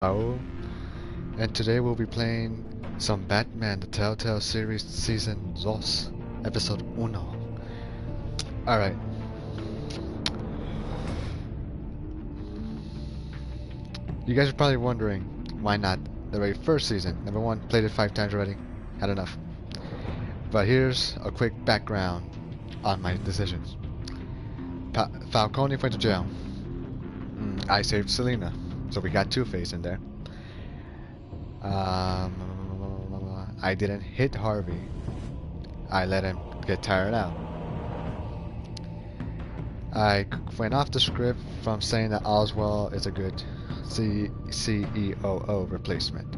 Raul, and today we'll be playing some Batman the Telltale series Season 2, Episode 1. Alright, you guys are probably wondering why not the very first season. Number one, played it 5 times already, had enough. But here's a quick background on my decisions. Falcone went to jail. I saved Selina, so we got Two-Face in there. I didn't hit Harvey. I let him get tired out. I went off the script from saying that Oswald is a good CEOO replacement.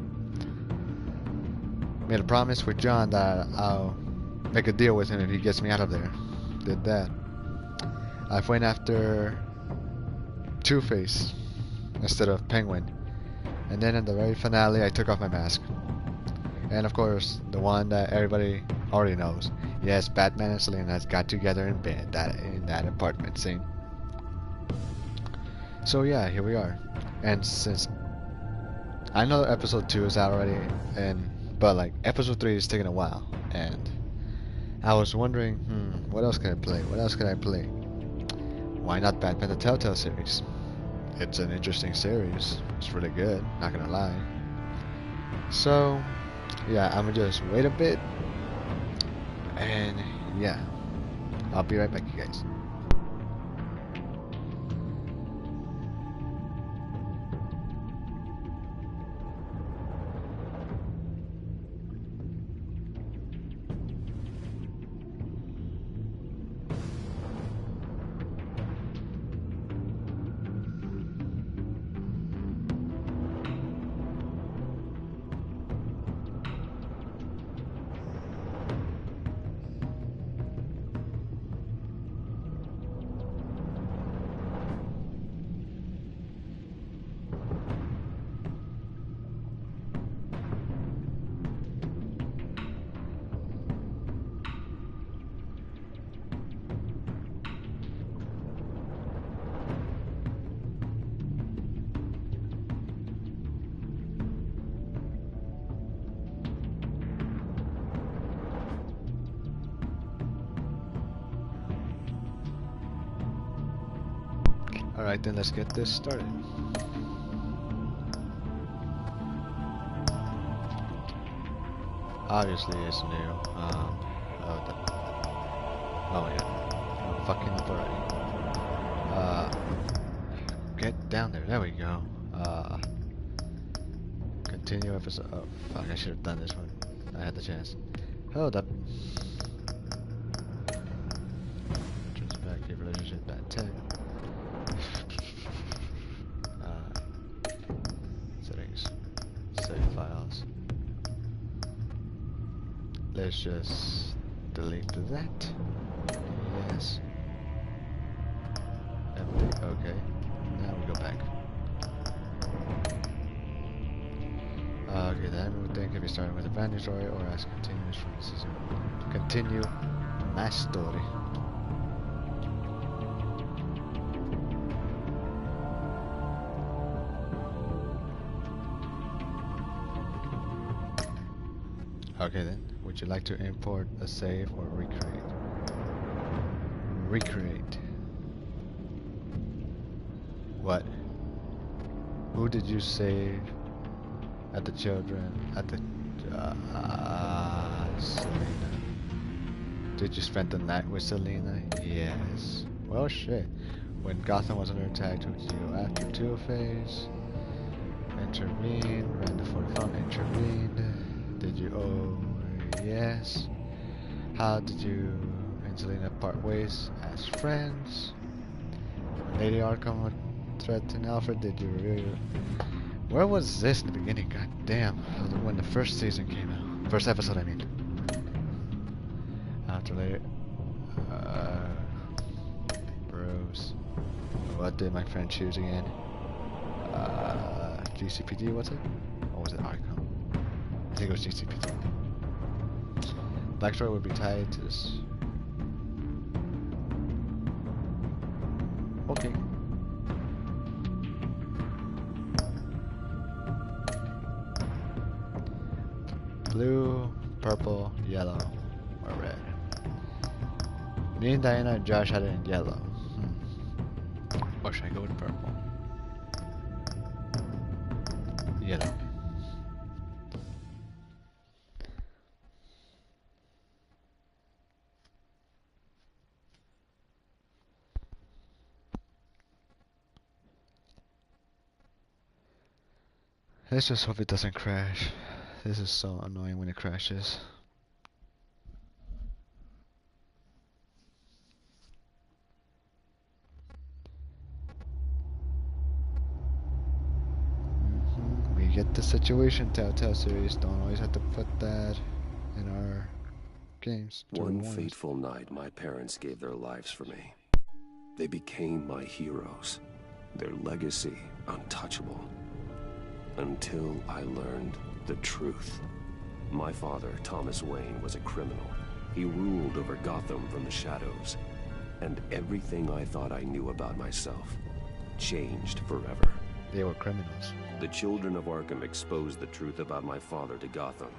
Made a promise with John that I'll make a deal with him if he gets me out of there. Did that. I went after Two-Face instead of Penguin. And then in the very finale, I took off my mask. And of course, the one that everybody already knows. Yes, Batman and Selina got together in bed in that apartment scene. So yeah, here we are. And since I know episode 2 is out already, but like episode 3 is taking a while, and I was wondering, what else can I play? What else can I play? Why not Batman the Telltale series? It's an interesting series. It's really good, not gonna lie. So yeah, I'm gonna just wait a bit, and yeah, I'll be right back, you guys. Alright, then let's get this started. Obviously, it's new. Oh my god. I'm fucking up already. Get down there. There we go. Continue episode. Oh, fuck, I should have done this one. I had the chance. Hold up. Entrance back, keep relationship, bad tech. Settings, save files. Let's just delete that. Yes. Empty. Okay. Now we go back. Okay, the animal thing can be started with a brand new story or as continuous from the season. Continue my story. Okay then, would you like to import a save or recreate? Recreate. What? Who did you save at the children? At the... Selina. Did you spend the night with Selina? Yes. Well shit. When Gotham was under attack, took you after Two-Face. Intervene. Ran the 45. Intervened. Did you? Oh, yes. How did you and Selina part ways as friends? When Lady Arkham threatened Alfred, did you reveal your... Where was this in the beginning? God damn. When the first season came out. First episode, I mean. After later... Bros. What did my friend choose again? GCPD, what's it? Or was it Arkham? I think it was GCPD. Blackstory would be tied to this. Okay. Blue, purple, yellow, or red. Me and Diana and Josh had it in yellow. Or should I go with purple? Yellow. Let's just hope it doesn't crash. This is so annoying when it crashes. We get the situation, Telltale series. Don't always have to put that in our games. One fateful night, my parents gave their lives for me. They became my heroes. Their legacy untouchable. Until I learned the truth. My father, Thomas Wayne, was a criminal. He ruled over Gotham from the shadows. And everything I thought I knew about myself changed forever. They were criminals. The children of Arkham exposed the truth about my father to Gotham.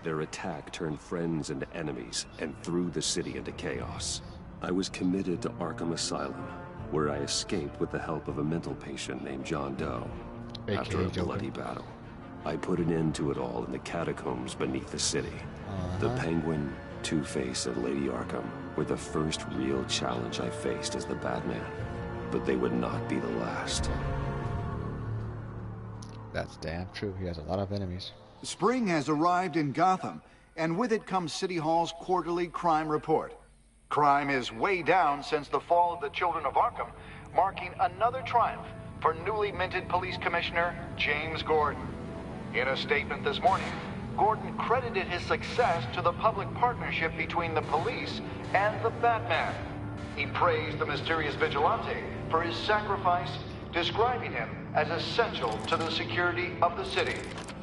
Their attack turned friends into enemies and threw the city into chaos. I was committed to Arkham Asylum, where I escaped with the help of a mental patient named John Doe. After a bloody battle, I put an end to it all in the catacombs beneath the city. The Penguin, Two-Face, and Lady Arkham were the first real challenge I faced as the Batman. But they would not be the last. That's damn true. He has a lot of enemies. Spring has arrived in Gotham, and with it comes City Hall's quarterly crime report. Crime is way down since the fall of the Children of Arkham, marking another triumph for newly minted Police Commissioner James Gordon. In a statement this morning, Gordon credited his success to the public partnership between the police and the Batman. He praised the mysterious vigilante for his sacrifice, describing him as essential to the security of the city.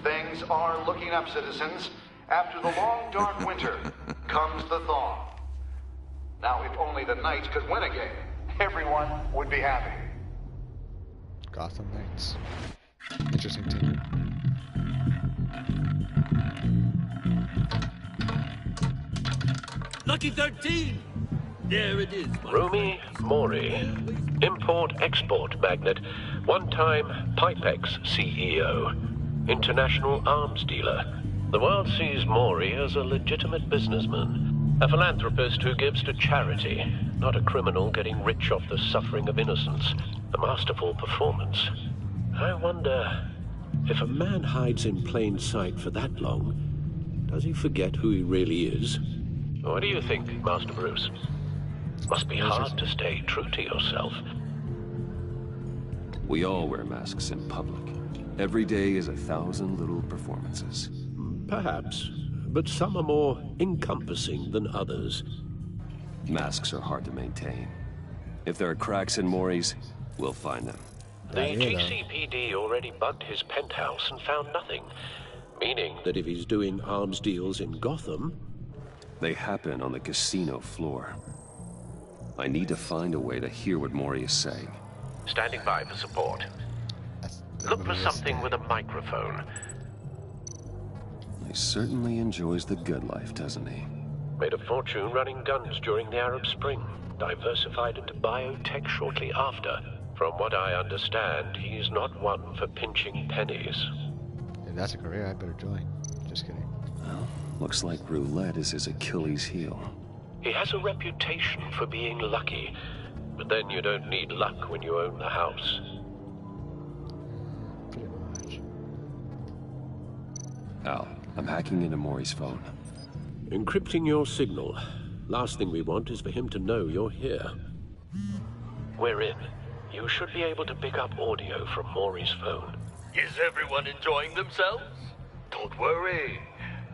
Things are looking up, citizens. After the long, dark winter comes the thaw. Now, if only the Knights could win again, everyone would be happy. Gotham Knights. Interesting team. Lucky 13! There it is. Rumi Mori, import-export magnate, one-time Pipex CEO, international arms dealer. The world sees Mori as a legitimate businessman, a philanthropist who gives to charity, not a criminal getting rich off the suffering of innocence. A masterful performance. I wonder, if a man hides in plain sight for that long, does he forget who he really is? What do you think, Master Bruce? Must be hard to stay true to yourself. We all wear masks in public. Every day is 1,000 little performances. Perhaps, but some are more encompassing than others. Masks are hard to maintain. If there are cracks in Mori's, we'll find them. The GCPD already bugged his penthouse and found nothing, meaning that if he's doing arms deals in Gotham... They happen on the casino floor. I need to find a way to hear what Mori is saying. Standing by for support. Look for something with a microphone. He certainly enjoys the good life, doesn't he? Made a fortune running guns during the Arab Spring. Diversified into biotech shortly after. From what I understand, he's not one for pinching pennies. If that's a career, I better join. Just kidding. Well, looks like roulette is his Achilles heel. He has a reputation for being lucky, but then you don't need luck when you own the house. Pretty much. Al, I'm hacking into Mori's phone. Encrypting your signal. Last thing we want is for him to know you're here. We're in. You should be able to pick up audio from Mori's phone. Is everyone enjoying themselves? Don't worry.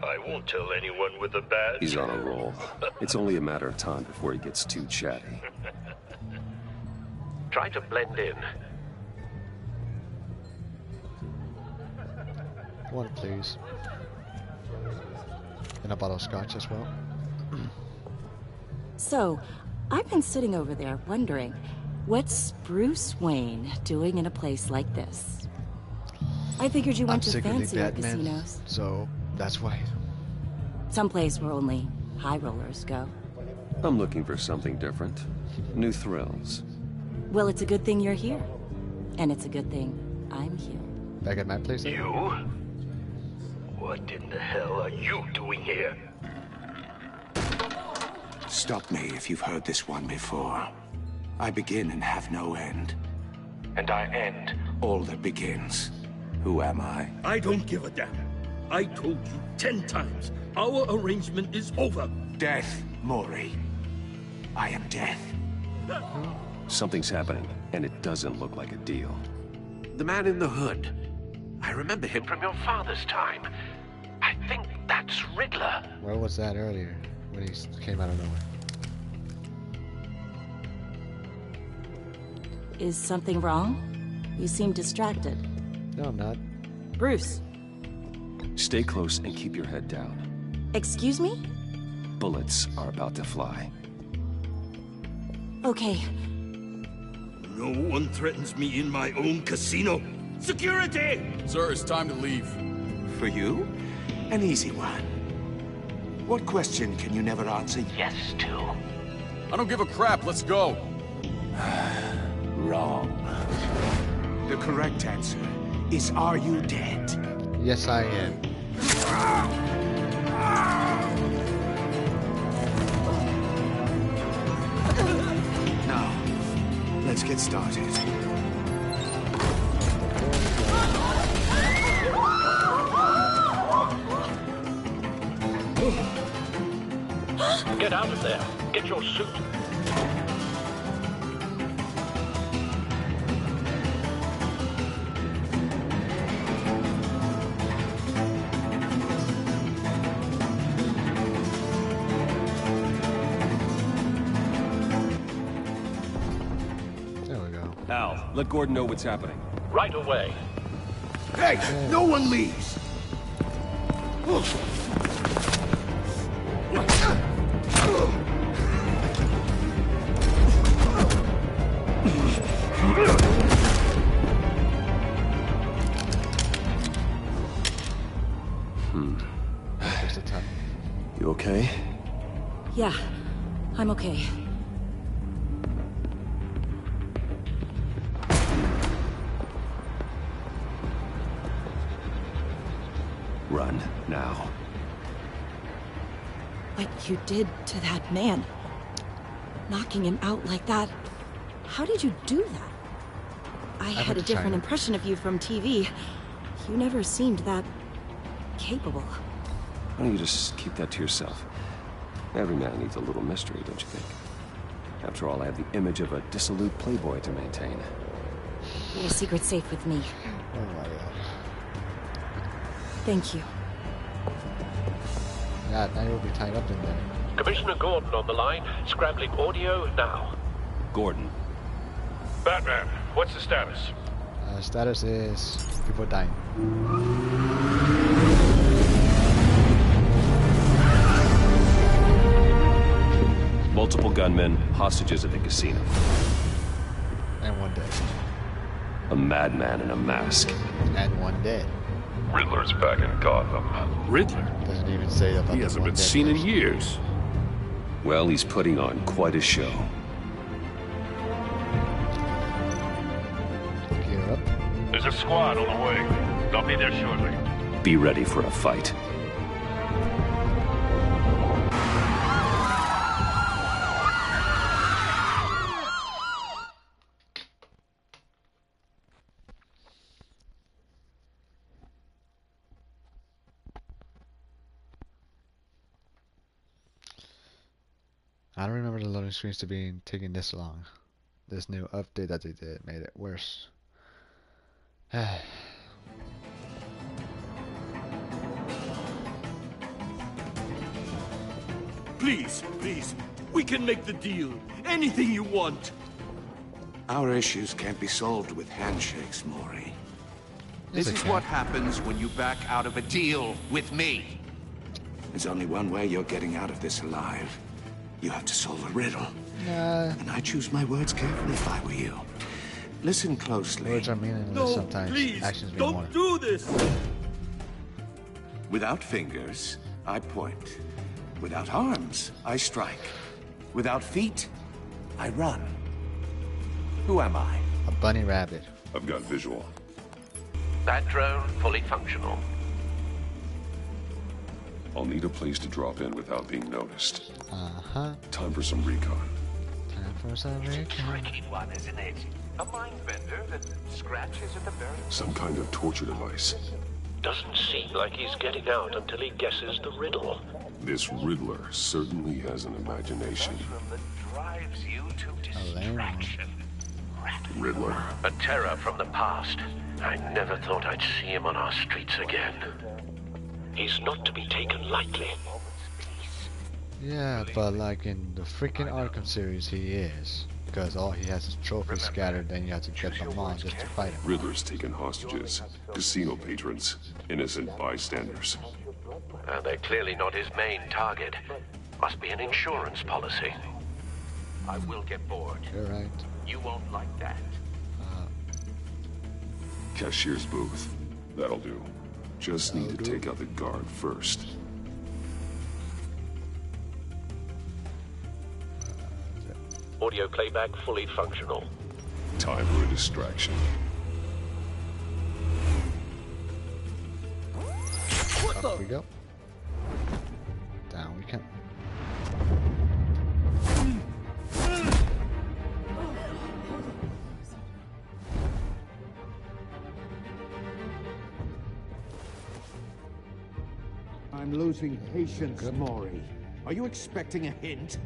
I won't tell anyone with a badge. He's on a roll. It's only a matter of time before he gets too chatty. Try to blend in. One, please. And a bottle of scotch as well. So, I've been sitting over there wondering, what's Bruce Wayne doing in a place like this? I figured you went to secretly fancier Batman, casinos. so That's why. Someplace where only high rollers go. I'm looking for something different. New thrills. Well, it's a good thing you're here. And it's a good thing I'm here. Back at my place? You? What in the hell are you doing here? Stop me if you've heard this one before. I begin and have no end. And I end all that begins. Who am I? I don't give a damn. I told you 10 times. Our arrangement is over. Death, Mori. I am death. Something's happening, and it doesn't look like a deal. The man in the hood. I remember him from your father's time. I think that's Riddler. Where was that earlier? When he came out of nowhere. Is something wrong? You seem distracted. No, I'm not. Bruce. Stay close and keep your head down. Excuse me? Bullets are about to fly. Okay. No one threatens me in my own casino. Security! Sir, it's time to leave. For you? An easy one. What question can you never answer yes to? I don't give a crap. Let's go. Wrong. The correct answer is, are you dead? Yes, I am. Now, let's get started. Get out of there. Get your suit. There we go. Al, let Gordon know what's happening. Right away. Hey, no one leaves. There's the time. You okay? Yeah, I'm okay. Run, now. What you did to that man. Knocking him out like that. How did you do that? I had a went to different China. impression of you from TV. You never seemed that capable. Why don't you just keep that to yourself? Every man needs a little mystery, don't you think? After all, I have the image of a dissolute playboy to maintain. Your secret's safe with me. Oh my god. Thank you. Yeah, now you'll be tied up in there. Commissioner Gordon on the line. Scrambling audio now. Gordon. Batman, what's the status? Status is people dying. Multiple gunmen, hostages at the casino. And one dead. A madman in a mask. And one dead. Riddler's back in Gotham. Riddler? Doesn't even say about He the hasn't one been dead seen in person. years. Well, he's putting on quite a show. Gear up. There's a squad on the way. They'll be there shortly. Be ready for a fight. I don't remember the loading screens to be taking this long. This new update that they did made it worse. Please, please. We can make the deal. Anything you want. Our issues can't be solved with handshakes, Mori. Yes, This it is can. what happens when you back out of a deal with me. There's only one way you're getting out of this alive. You have to solve a riddle. And I choose my words carefully if I were you. Listen closely. Words are meaningless No, sometimes. please. Actions mean more. Don't do this. Without fingers, I point. Without arms, I strike. Without feet, I run. Who am I? A bunny rabbit. I've got visual. That drone fully functional. I'll need a place to drop in without being noticed. Uh-huh. Time for some recon. Time for some recon. Tricky one, isn't it? A mind bender that scratches at the very... Some kind of torture device. Doesn't seem like he's getting out until he guesses the riddle. This Riddler certainly has an imagination. That drives you to distraction. Riddler. A terror from the past. I never thought I'd see him on our streets again. He's not to be taken lightly. Yeah, but like in the freaking Arkham series, he is. Because all he has is trophies scattered, then you have to get them all just to fight him. Riddler's taken hostages. Casino patrons. Innocent bystanders. They're clearly not his main target. Must be an insurance policy. I will get bored. You're right. You won't like that. Cashier's booth. That'll do. Just need to take out the guard first. Audio playback fully functional. Time for a distraction. Up we go. Down we come. I'm losing patience, Maury. Are you expecting a hint?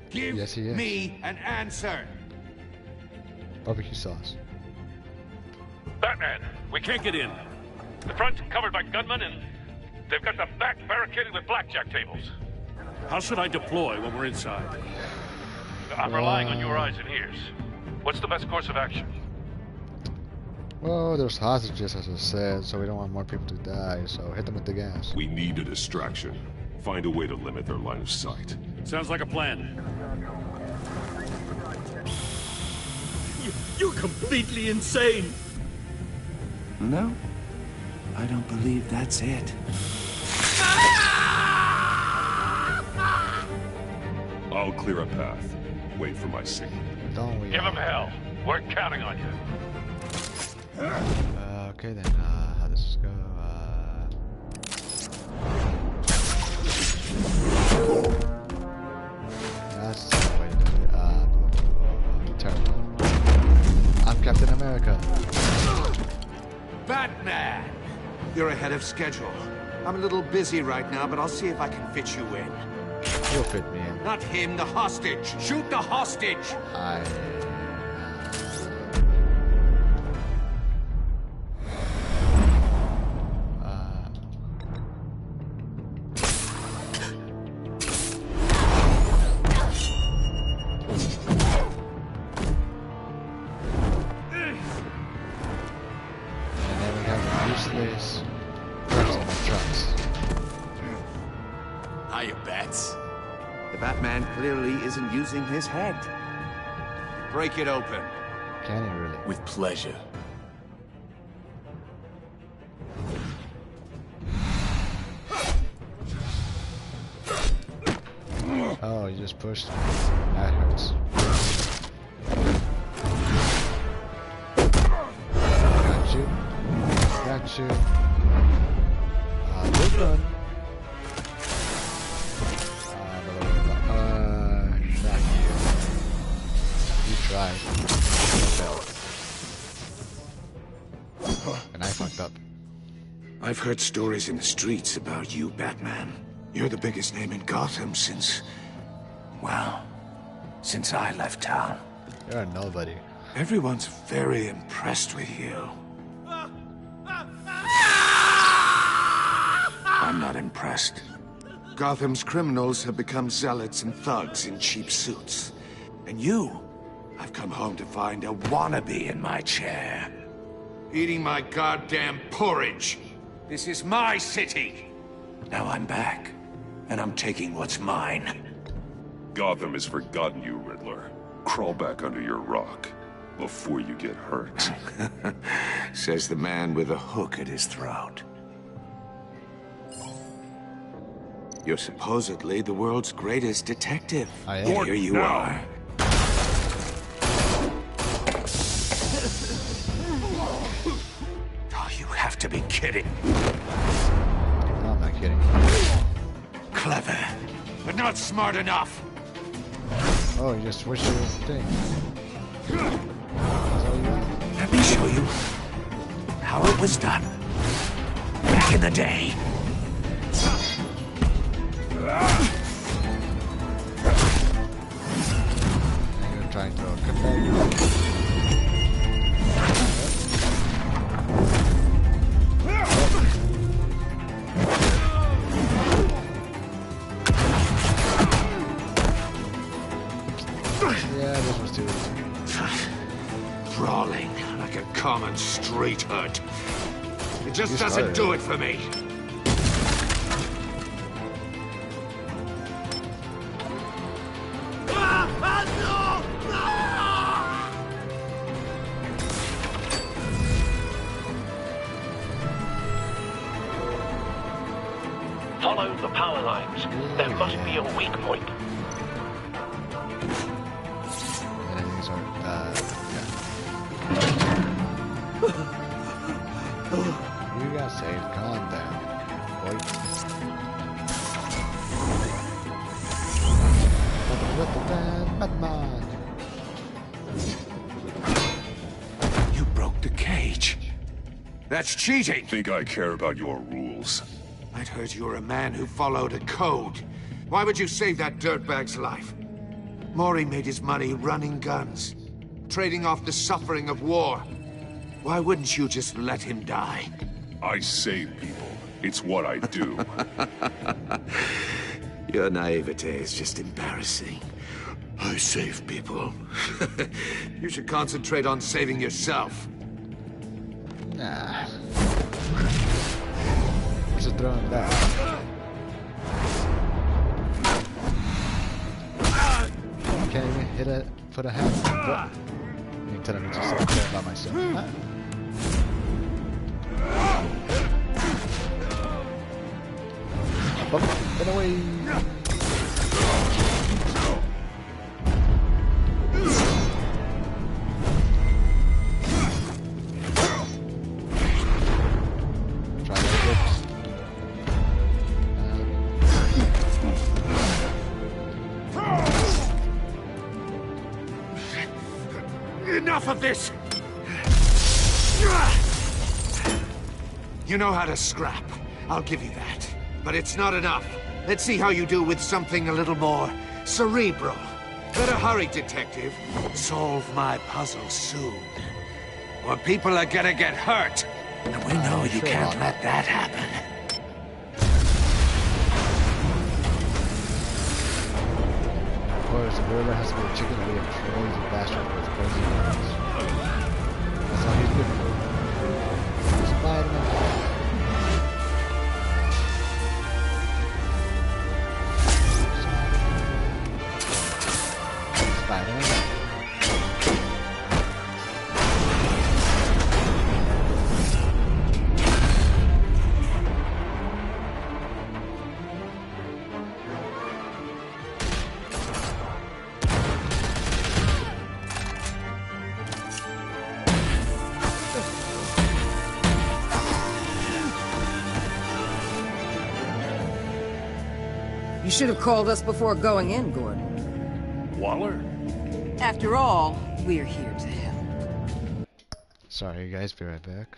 Give Yes, he is. me an answer! Barbecue sauce. Batman, we can't get in. The front's covered by gunmen, and they've got the back barricaded with blackjack tables. How should I deploy when we're inside? I'm relying on your eyes and ears. What's the best course of action? Well, there's hostages, as I said, so we don't want more people to die, so hit them with the gas. We need a distraction. Find a way to limit their line of sight. Sounds like a plan. You're completely insane! No, I don't believe that's it. I'll clear a path. Wait for my signal. Don't we? Give him hell. We're counting on you. Okay then, how does this go? That's the way to do it. Terrible. I'm Captain America. Batman! You're ahead of schedule. I'm a little busy right now, but I'll see if I can fit you in. You'll fit me in. Not him, the hostage! Shoot the hostage! useless person of trust. Hiya, Bats. The Batman clearly isn't using his head. Break it open. Can he really? With pleasure. Oh, you just pushed me. That hurts. Got you. Got you. Good run. Shot you. You tried. And I fucked up. I've heard stories in the streets about you, Batman. You're the biggest name in Gotham since... well, since I left town. You're a nobody. Everyone's very impressed with you. I'm not impressed. Gotham's criminals have become zealots and thugs in cheap suits. And you, I've come home to find a wannabe in my chair. Eating my goddamn porridge. This is my city. Now I'm back, and I'm taking what's mine. Gotham has forgotten you, Riddler. Crawl back under your rock before you get hurt. Says the man with a hook at his throat. You're supposedly the world's greatest detective. I am. Here you are. Oh, you have to be kidding. No, I'm not kidding. Clever, but not smart enough. Oh, you just switched the thing. That's all you got? Let me show you how it was done back in the day. I'm gonna try and throw a confetti. Yeah, this was too easy. Brawling like a common street hood. It just You doesn't started do it. it for me. Follow the power lines. There must be a weak point. Enemies are, yeah. You got saved. Calm down, boy. Batman. You broke the cage. That's cheating. Think I care about your rules? I'd heard you were a man who followed a code. Why would you save that dirtbag's life? Maury made his money running guns, trading off the suffering of war. Why wouldn't you just let him die? I save people. It's what I do. Your naivete is just embarrassing. I save people. You should concentrate on saving yourself. Nah. I should throw him back. Can't even hit it for the head. You telling me to sit there by myself. Get away! Try that. Enough of this! You know how to scrap. I'll give you that. But it's not enough. Let's see how you do with something a little more cerebral. Better hurry, detective. Solve my puzzle soon. Or people are gonna get hurt. And we know you can't let that happen. Of course, the gorilla has to be a chicken to be a crazy bastard with crazy guns. That's all he's good for. Spider-Man. Spider-Man. You should have called us before going in, Gordon. Waller? After all, we're here to help. Sorry, guys. Be right back.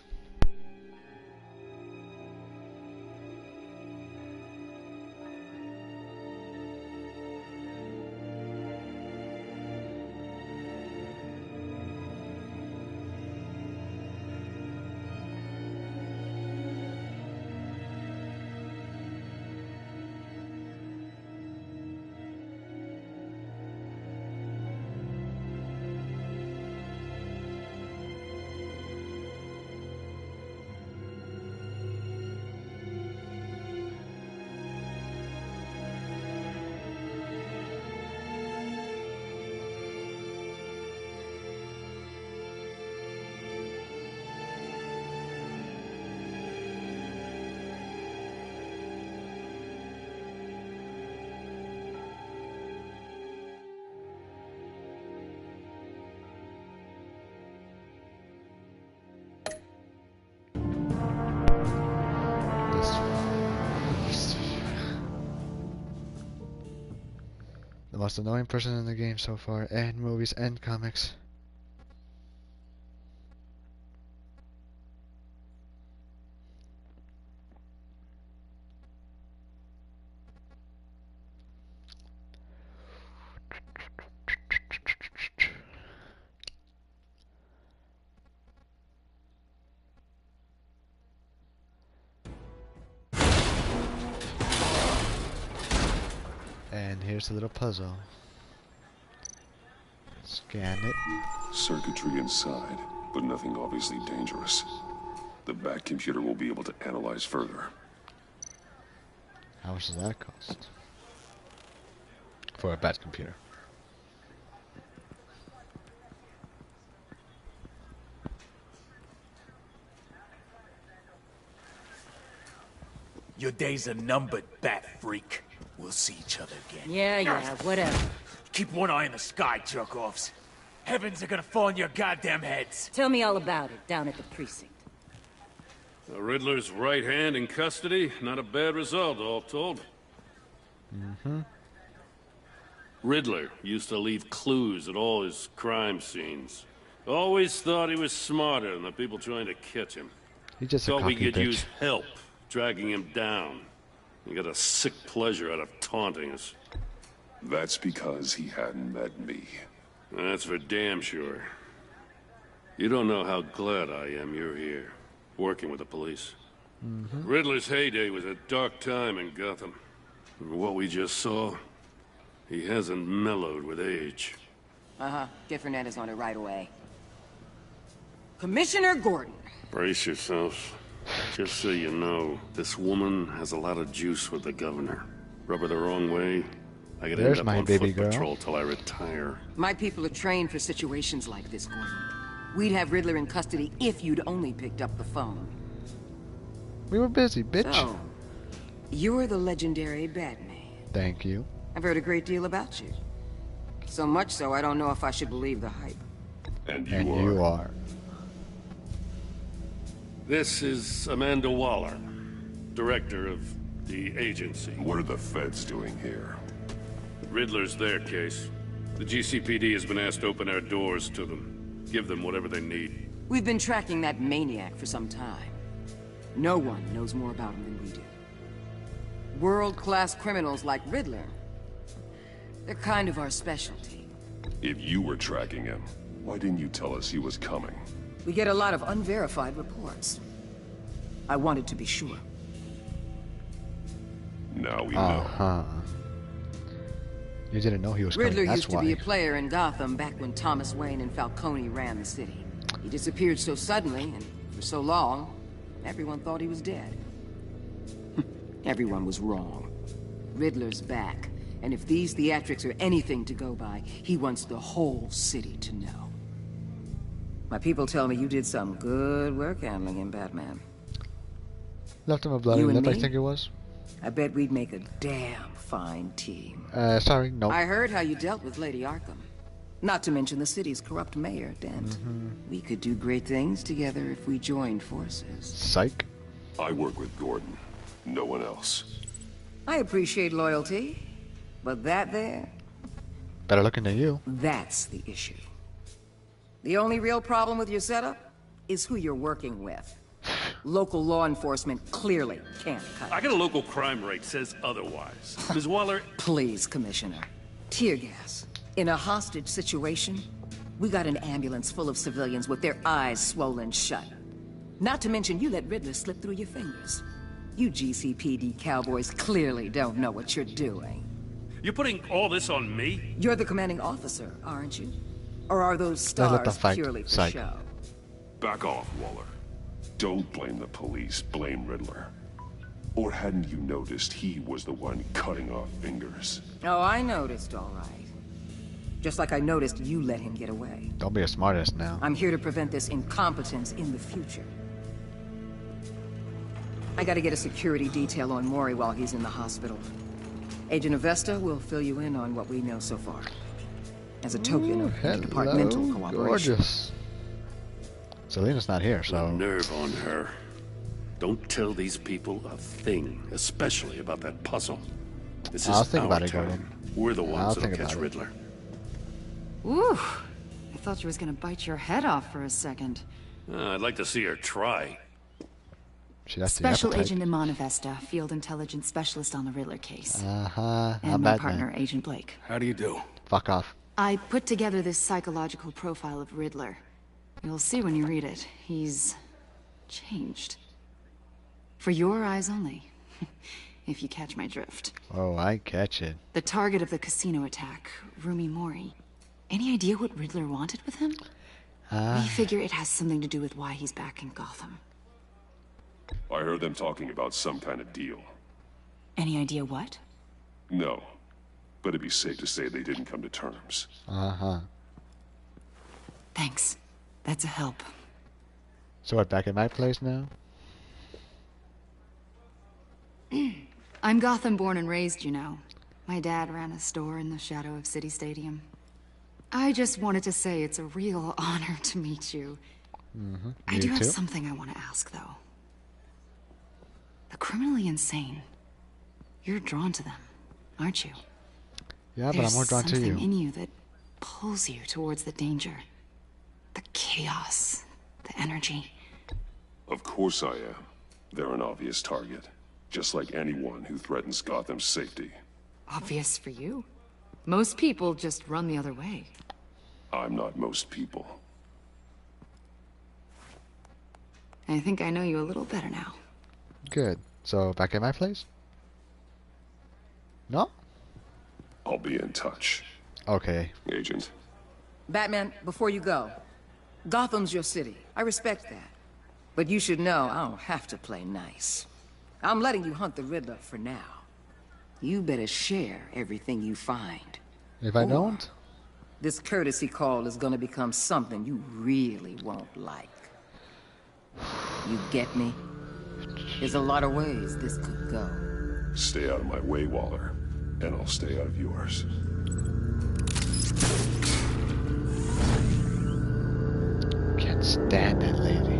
most annoying person in the game so far, and movies and comics. And here's a little puzzle. Scan it. Circuitry inside, but nothing obviously dangerous. The back computer will be able to analyze further. How much does that cost? For a bat computer. Your days are numbered, bat freak. We'll see each other again. Yeah, whatever. Keep one eye in the sky, jerk-offs. Heavens are gonna fall on your goddamn heads. Tell me all about it down at the precinct. The Riddler's right hand in custody. Not a bad result, all told. Riddler used to leave clues at all his crime scenes. Always thought he was smarter than the people trying to catch him. He just a Thought we cocky could bitch. use help dragging him down. He got a sick pleasure out of taunting us. That's because he hadn't met me. That's for damn sure. You don't know how glad I am you're here, working with the police. Riddler's heyday was a dark time in Gotham. And what we just saw, he hasn't mellowed with age. Get Fernandez on it right away. Commissioner Gordon. Brace yourselves. Just so you know, this woman has a lot of juice with the governor. Rub her the wrong way, I could There's end up my on baby foot girl. patrol till I retire. My people are trained for situations like this, Gordon. We'd have Riddler in custody if you'd only picked up the phone. We were busy, bitch. So, you're the legendary Batman. Thank you. I've heard a great deal about you. So much so, I don't know if I should believe the hype. And And you are. This is Amanda Waller, director of the agency. What are the feds doing here? Riddler's their case. The GCPD has been asked to open our doors to them. Give them whatever they need. We've been tracking that maniac for some time. No one knows more about him than we do. World-class criminals like Riddler. They're kind of our specialty. If you were tracking him, why didn't you tell us he was coming? We get a lot of unverified reports. I wanted to be sure. Now we know. You didn't know he was Riddler coming, that's used to why. be a player in Gotham back when Thomas Wayne and Falcone ran the city. He disappeared so suddenly and for so long, everyone thought he was dead. Everyone was wrong. Riddler's back, and if these theatrics are anything to go by, he wants the whole city to know. My people tell me you did some good work handling him, Batman. Left him a bloody You and lip, I me? think it was. I bet we'd make a damn fine team. Sorry, no. I heard how you dealt with Lady Arkham. Not to mention the city's corrupt mayor, Dent. We could do great things together if we joined forces. Psych. I work with Gordon. No one else. I appreciate loyalty, but that there, Better looking than you. that's the issue. The only real problem with your setup is who you're working with. Local law enforcement clearly can't cut I it. got a local crime rate says otherwise. Ms. Waller, Please, Commissioner. Tear gas. In a hostage situation, we got an ambulance full of civilians with their eyes swollen shut. Not to mention you let Riddler slip through your fingers. You GCPD cowboys clearly don't know what you're doing. you're putting all this on me? You're the commanding officer, aren't you? Or are those Let's let them stars fight. purely for Psych. show? Back off, Waller. Don't blame the police, blame Riddler. Or hadn't you noticed he was the one cutting off fingers? Oh, I noticed, all right. Just like I noticed you let him get away. Don't be a smartass now. I'm here to prevent this incompetence in the future. I gotta get a security detail on Maury while he's in the hospital. Agent Avesta will fill you in on what we know so far. As a token of departmental cooperation. Gorgeous. Selena's not here, The so... nerve on her. Don't tell these people a thing, especially about that puzzle. This I'll is think our about it, time. Gordon. We're the I'll ones that'll think catch about it. Riddler. Ooh, I thought you was gonna bite your head off for a second. I'd like to see her try. Special Agent Imana Vesta, Field Intelligence Specialist on the Riddler case. I'm And my Batman. partner, Agent Blake. How do you do? Fuck off. I put together this psychological profile of Riddler. You'll see when you read it. He's changed. For your eyes only. If you catch my drift. Oh, I catch it. The target of the casino attack, Rumi Mori. Any idea what Riddler wanted with him? We figure it has something to do with why he's back in Gotham. I heard them talking about some kind of deal. Any idea what? No, but it'd be safe to say they didn't come to terms. Thanks. That's a help. So what, back at my place now? I'm Gotham born and raised, you know. My dad ran a store in the shadow of City Stadium. I just wanted to say it's a real honor to meet you. I do have something I want to ask, though. The criminally insane. You're drawn to them, aren't you? Yeah, but I'm more drawn to There's you. something in you that pulls you towards the danger. The chaos. The energy. Of course I am. They're an obvious target. Just like anyone who threatens Gotham's safety. Obvious for you. Most people just run the other way. I'm not most people. I think I know you a little better now. Good. So back at my place? No? I'll be in touch. Okay. Agent. Batman, before you go, Gotham's your city. I respect that. But you should know I don't have to play nice. I'm letting you hunt the Riddler for now. You better share everything you find. If I don't? This courtesy call is gonna become something you really won't like. You get me? There's a lot of ways this could go. Stay out of my way, Waller. And I'll stay out of yours. Can't stand that lady.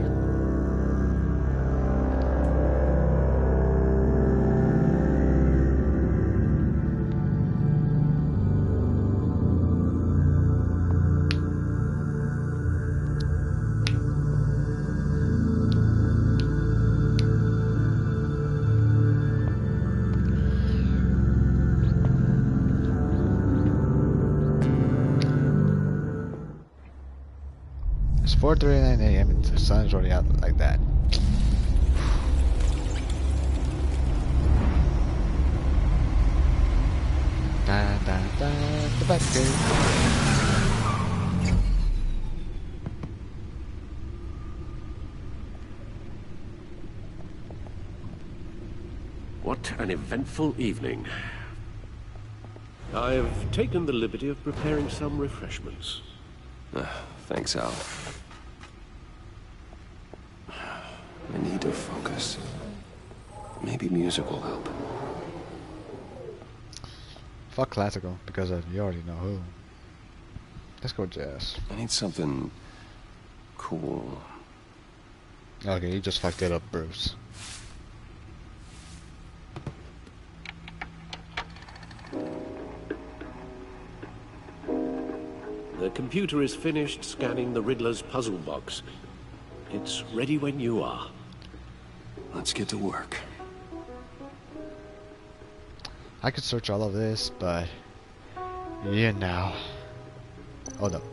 It's 4:39 a.m. and the sun's already out like that. Da, da, da, the Batgate. What an eventful evening. I've taken the liberty of preparing some refreshments. Thanks, Al. I need to focus. Maybe music will help. Fuck classical, because you already know who. Let's go jazz. I need something cool. Okay, you just fucked it up, Bruce. The computer is finished scanning the Riddler's puzzle box. It's ready when you are. Let's get to work. I could search all of this, but yeah, now. Hold up.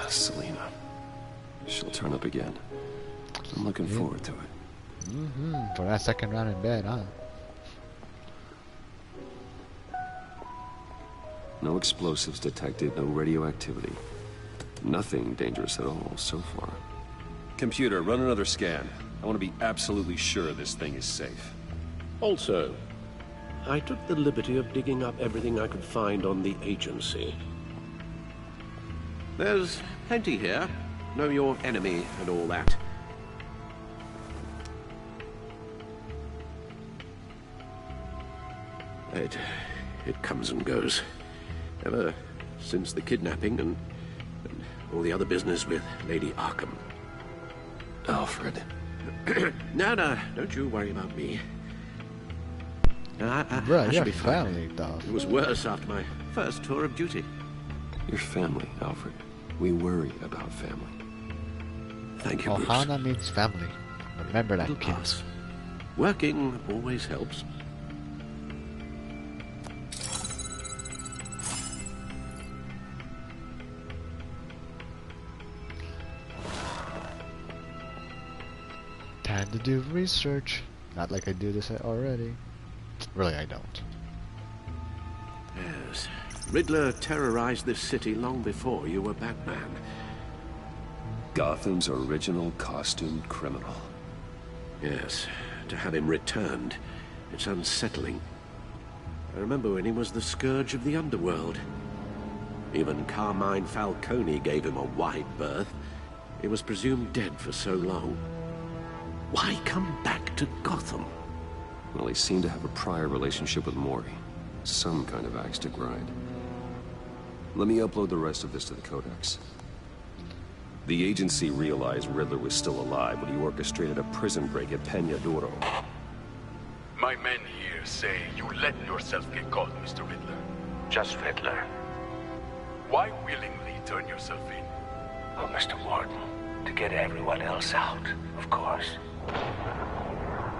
Selena. She'll turn up again. I'm looking forward to it. For that second round in bed, huh? No explosives detected, no radioactivity. Nothing dangerous at all so far. Computer, run another scan. I want to be absolutely sure this thing is safe. Also, I took the liberty of digging up everything I could find on the agency. There's plenty here. Know your enemy and all that. It comes and goes. Ever since the kidnapping and all the other business with Lady Arkham. Alfred. No, don't you worry about me. Bruh, I should your be fine. family, though. It was worse after my first tour of duty. Your family, Alfred. We worry about family. Thank you, Bruce. Ohana means family. Remember that, It'll kids. pass. Working always helps. Time to do research. Not like I do this already. Really, I don't. Yes. Riddler terrorized this city long before you were Batman. Gotham's original costumed criminal. Yes. To have him returned, it's unsettling. I remember when he was the scourge of the underworld. Even Carmine Falcone gave him a wide berth. He was presumed dead for so long. Why come back to Gotham? Well, he seemed to have a prior relationship with Mori. Some kind of axe to grind. Let me upload the rest of this to the Codex. The agency realized Riddler was still alive when he orchestrated a prison break at Peña Duro. My men here say you let yourself get caught, Mr. Riddler. Just Riddler. Why willingly turn yourself in? Oh, Mr. Warden, to get everyone else out, of course.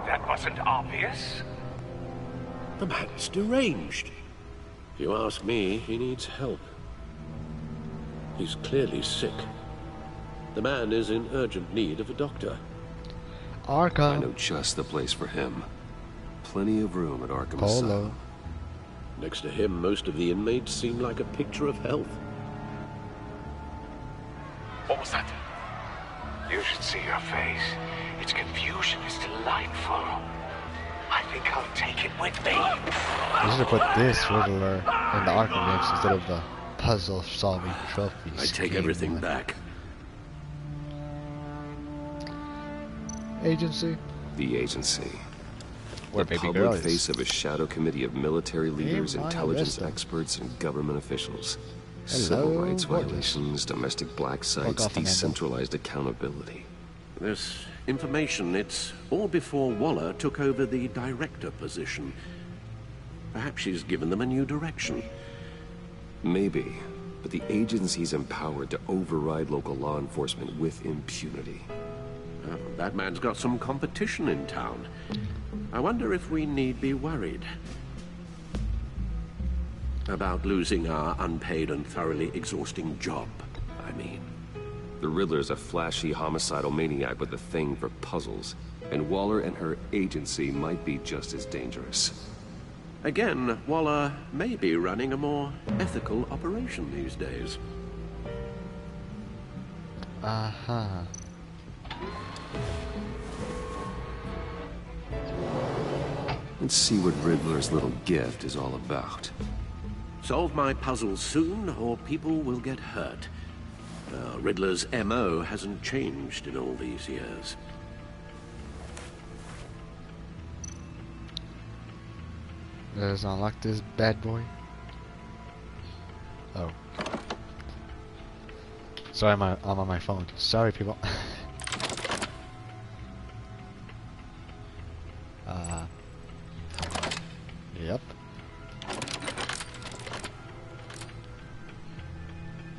That wasn't obvious. The man's deranged. If you ask me, he needs help. He's clearly sick. The man is in urgent need of a doctor. Arkham. I know just the place for him. Plenty of room at Arkham Polo. Asylum. Next to him, most of the inmates seem like a picture of health. What was that? You should see your face. Its confusion is delightful. I think I'll take it with me. I should have put this Riddler in the Arkham games instead of the puzzle-solving trophies. I take everything back. Agency? The agency. Where The baby public girl is. face of a shadow committee of military leaders, Hey, intelligence Vista. experts, and government officials. Hello, Civil rights gorgeous. violations, domestic black sites, off, Amanda. decentralized accountability. This information, it's all before Waller took over the director position. Perhaps she's given them a new direction. Maybe, but the agency's empowered to override local law enforcement with impunity. Batman's got some competition in town. I wonder if we need be worried about losing our unpaid and thoroughly exhausting job, I mean. The Riddler's a flashy, homicidal maniac with a thing for puzzles, and Waller and her agency might be just as dangerous. Again, Waller may be running a more ethical operation these days. Uh-huh. Let's see what Riddler's little gift is all about. Solve my puzzles soon, or people will get hurt. Riddler's MO hasn't changed in all these years. Let's unlock this bad boy. Oh. Sorry, I'm on my phone. Sorry, people. Yep.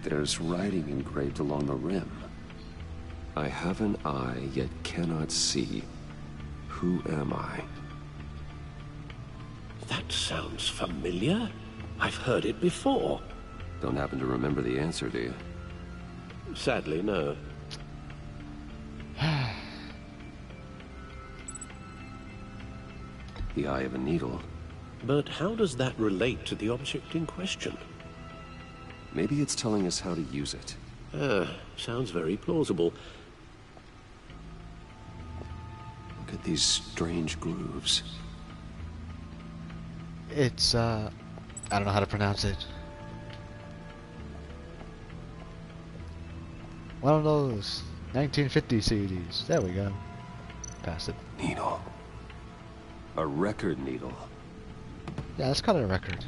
There's writing engraved along the rim. I have an eye, yet cannot see. Who am I? That sounds familiar. I've heard it before. Don't happen to remember the answer, do you? Sadly, no. The eye of a needle. But how does that relate to the object in question? Maybe it's telling us how to use it. Sounds very plausible. Look at these strange grooves. It's, I don't know how to pronounce it. One of those 1950 CDs. There we go. Pass it. Needle. A record needle. Yeah, let's call it a record.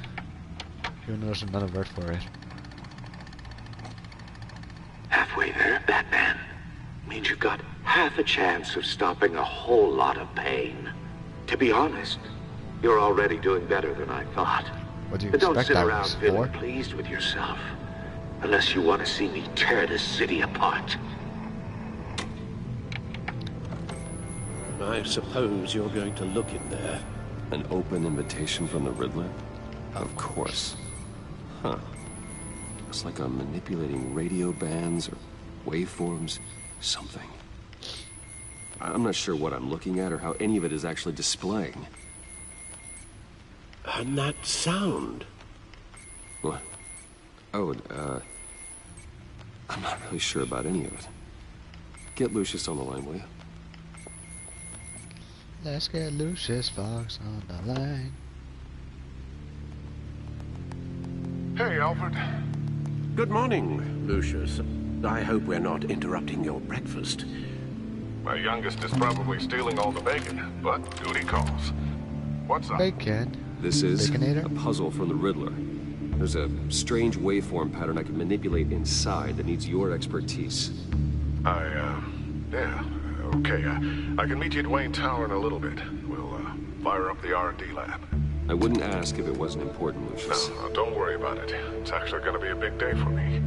Even though there's another word for it. Halfway there, Batman. means you've got half a chance of stopping a whole lot of pain. To be honest, you're already doing better than I thought. What do you But don't expect sit I around was feeling for? pleased with yourself. Unless you want to see me tear this city apart. I suppose you're going to look in there. An open invitation from the Riddler? Of course. Huh. It's like I'm manipulating radio bands or waveforms, something. I'm not sure what I'm looking at or how any of it is actually displaying. And that sound. What? Oh, I'm not really sure about any of it. Get Lucius on the line, will you? Let's get Lucius Fox on the line. Hey, Alfred. Good morning, Lucius. I hope we're not interrupting your breakfast. My youngest is probably stealing all the bacon, but duty calls. What's up? Bacon. This is Baconator? a puzzle from the Riddler. There's a strange waveform pattern I can manipulate inside that needs your expertise. Yeah, okay. I can meet you at Wayne Tower in a little bit. We'll, fire up the R&D lab. I wouldn't ask if it wasn't important, Lucius. No, don't worry about it. It's actually gonna be a big day for me.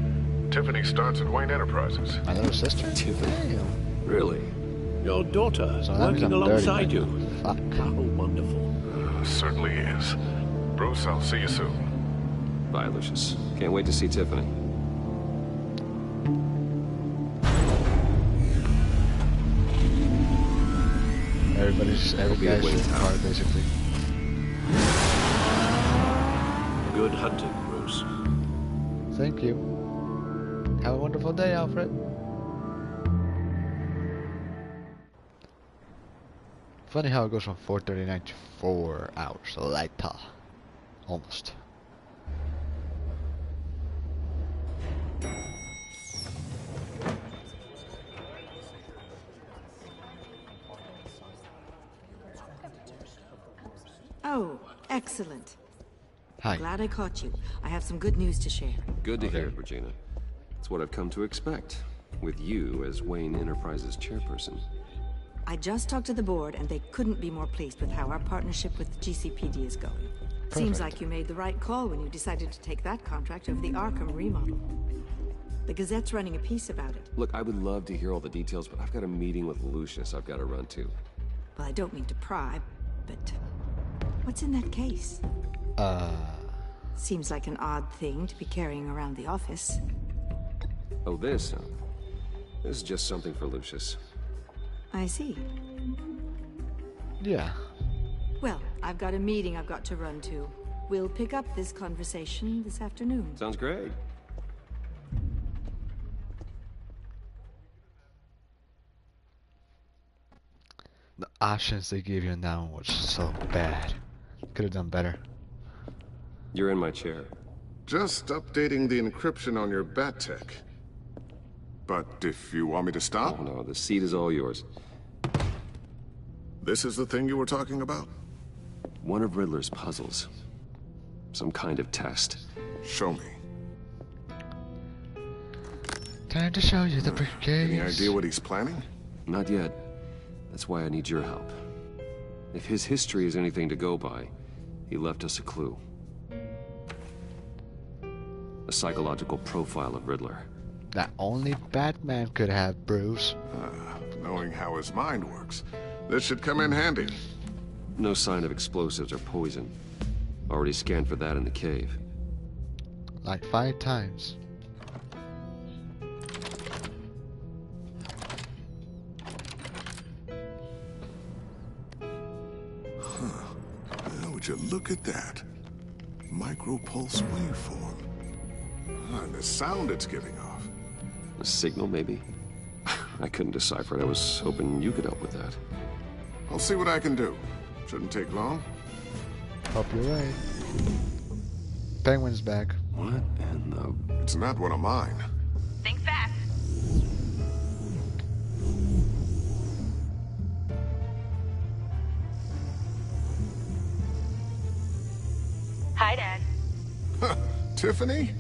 Tiffany starts at Wayne Enterprises. My little sister? Tiffany? Really? Your daughter, So that means working I'm alongside 30. you. Fuck. How wonderful. Certainly is. Bruce, I'll see you soon. Bye, Lucius. Can't wait to see Tiffany. Every guy's in the car, basically. Good hunting, Bruce. Thank you. Have a wonderful day, Alfred. Funny how it goes from 4:39 to 4 hours later. Almost. Oh, excellent. Hi. Glad I caught you. I have some good news to share. Good to hear it, Regina. It's what I've come to expect, with you as Wayne Enterprises chairperson. I just talked to the board, and they couldn't be more pleased with how our partnership with GCPD is going. Seems like you made the right call when you decided to take that contract over the Arkham remodel. The Gazette's running a piece about it. Look, I would love to hear all the details, but I've got a meeting with Lucius I've got to run to. Well, I don't mean to pry, but what's in that case? Seems like an odd thing to be carrying around the office. Oh, this? This is just something for Lucius. I see. Yeah. Well, I've got a meeting I've got to run to. We'll pick up this conversation this afternoon. Sounds great. The options they gave you now was so bad. Could have done better. You're in my chair. Just updating the encryption on your bat tech. But if you want me to stop? Oh, no, the seat is all yours. This is the thing you were talking about? One of Riddler's puzzles. Some kind of test. Show me. Time to show you the briefcase. Any idea what he's planning? Not yet. That's why I need your help. If his history is anything to go by, he left us a clue. A psychological profile of Riddler. That only Batman could have, Bruce. Knowing how his mind works, this should come in handy. No sign of explosives or poison. Already scanned for that in the cave. Like 5 times. Would you look at that? Micropulse waveform. And the sound it's giving off. A signal, maybe? I couldn't decipher it. I was hoping you could help with that. I'll see what I can do. Shouldn't take long. Hope you're right. Penguin's back. What in the... It's not one of mine. Think fast. Hi, Dad. Tiffany?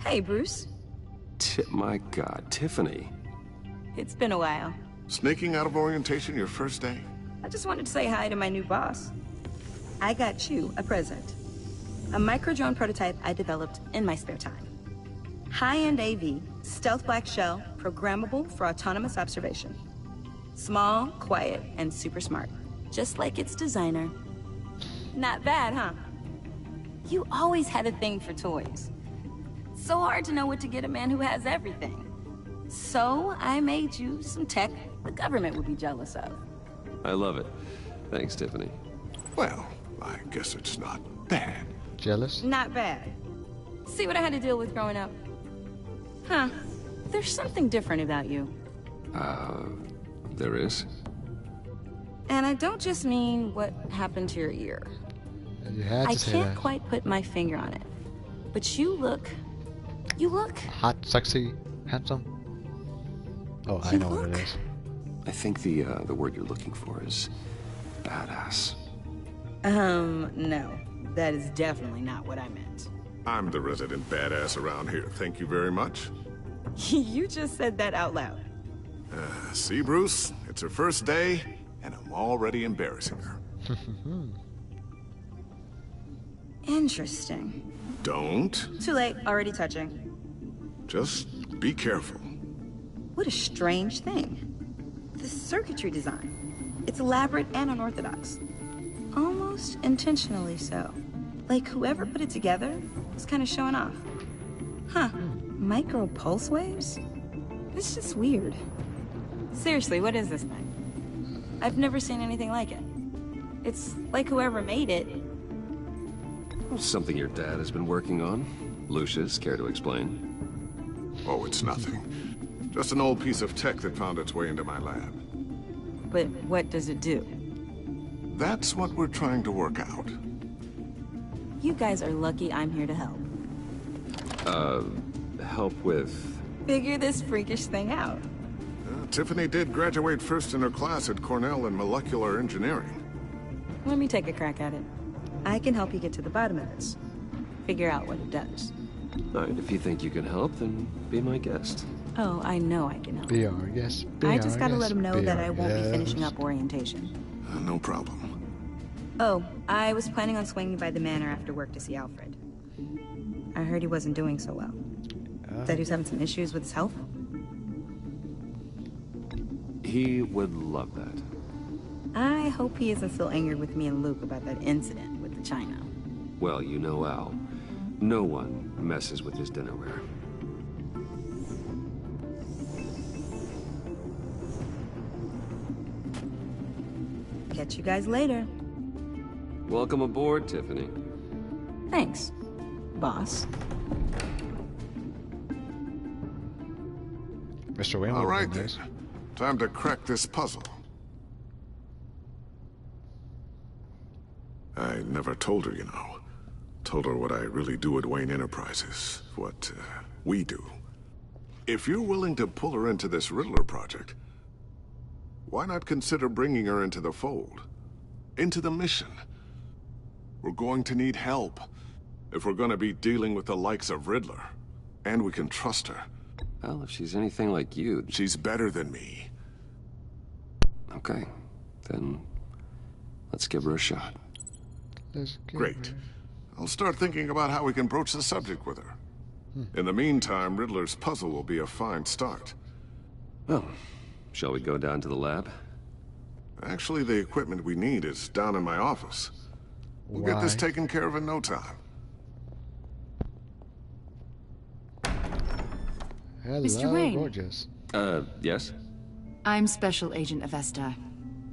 Hey, Bruce. My God, Tiffany. It's been a while. Sneaking out of orientation your first day? I just wanted to say hi to my new boss. I got you a present. A micro-drone prototype I developed in my spare time. High-end AV, stealth black shell, programmable for autonomous observation. Small, quiet, and super smart. Just like its designer. Not bad, huh? You always had a thing for toys. So hard to know what to get a man who has everything. So I made you some tech the government would be jealous of. I love it. Thanks, Tiffany. Well, I guess it's not bad. Jealous? Not bad. See what I had to deal with growing up? Huh. There's something different about you. There is? And I don't just mean what happened to your ear. You had to I say can't that. quite put my finger on it. But you look hot, sexy, handsome. Oh, I know what it is. I think the word you're looking for is badass. No. That is definitely not what I meant. I'm the resident badass around here. Thank you very much. You just said that out loud. See, Bruce? It's her first day, and I'm already embarrassing her. Interesting. Don't. Too late, already touching. Just be careful. What a strange thing. The circuitry design. It's elaborate and unorthodox. Almost intentionally so. Like whoever put it together was kind of showing off. Huh. Micro pulse waves? It's just weird. Seriously, what is this thing? I've never seen anything like it. It's like whoever made it. Something your dad has been working on. Lucius, care to explain? Oh, it's nothing. Just an old piece of tech that found its way into my lab. But what does it do? That's what we're trying to work out. You guys are lucky I'm here to help. Help with... Figure this freakish thing out. Tiffany did graduate first in her class at Cornell in molecular engineering. Let me take a crack at it. I can help you get to the bottom of this. Figure out what it does. All right, if you think you can help, then be my guest. Oh, I know I can help. Be our guest. I just gotta let him know that I won't be finishing up orientation. No problem. Oh, I was planning on swinging by the manor after work to see Alfred. I heard he wasn't doing so well. Said he was having some issues with his health. He would love that. I hope he isn't still angry with me and Luke about that incident with the china. Well, you know Al. No one messes with his dinnerware. Catch you guys later. Welcome aboard, Tiffany. Thanks, boss. Mr. Wayne. All right, then. Time to crack this puzzle. I never told her, you know. Told her what I really do at Wayne Enterprises. What we do. If you're willing to pull her into this Riddler project, why not consider bringing her into the fold? Into the mission? We're going to need help if we're going to be dealing with the likes of Riddler. And we can trust her. Well, if she's anything like you... She's better than me. Okay, then let's give her a shot. Great. I'll start thinking about how we can broach the subject with her. In the meantime, Riddler's puzzle will be a fine start. Well, shall we go down to the lab? Actually, the equipment we need is down in my office. We'll get this taken care of in no time. Hello, Mr. Wayne. gorgeous. Yes? I'm Special Agent Avesta.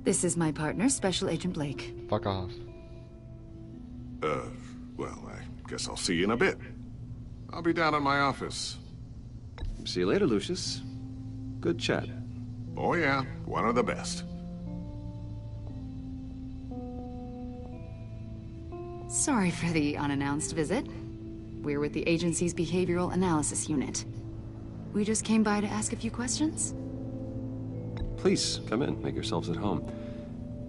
This is my partner, Special Agent Blake. Fuck off. Well, I guess I'll see you in a bit. I'll be down in my office. See you later, Lucius. Good chat. Oh yeah, one of the best. Sorry for the unannounced visit. We're with the agency's behavioral analysis unit. We just came by to ask a few questions. Please, come in. Make yourselves at home.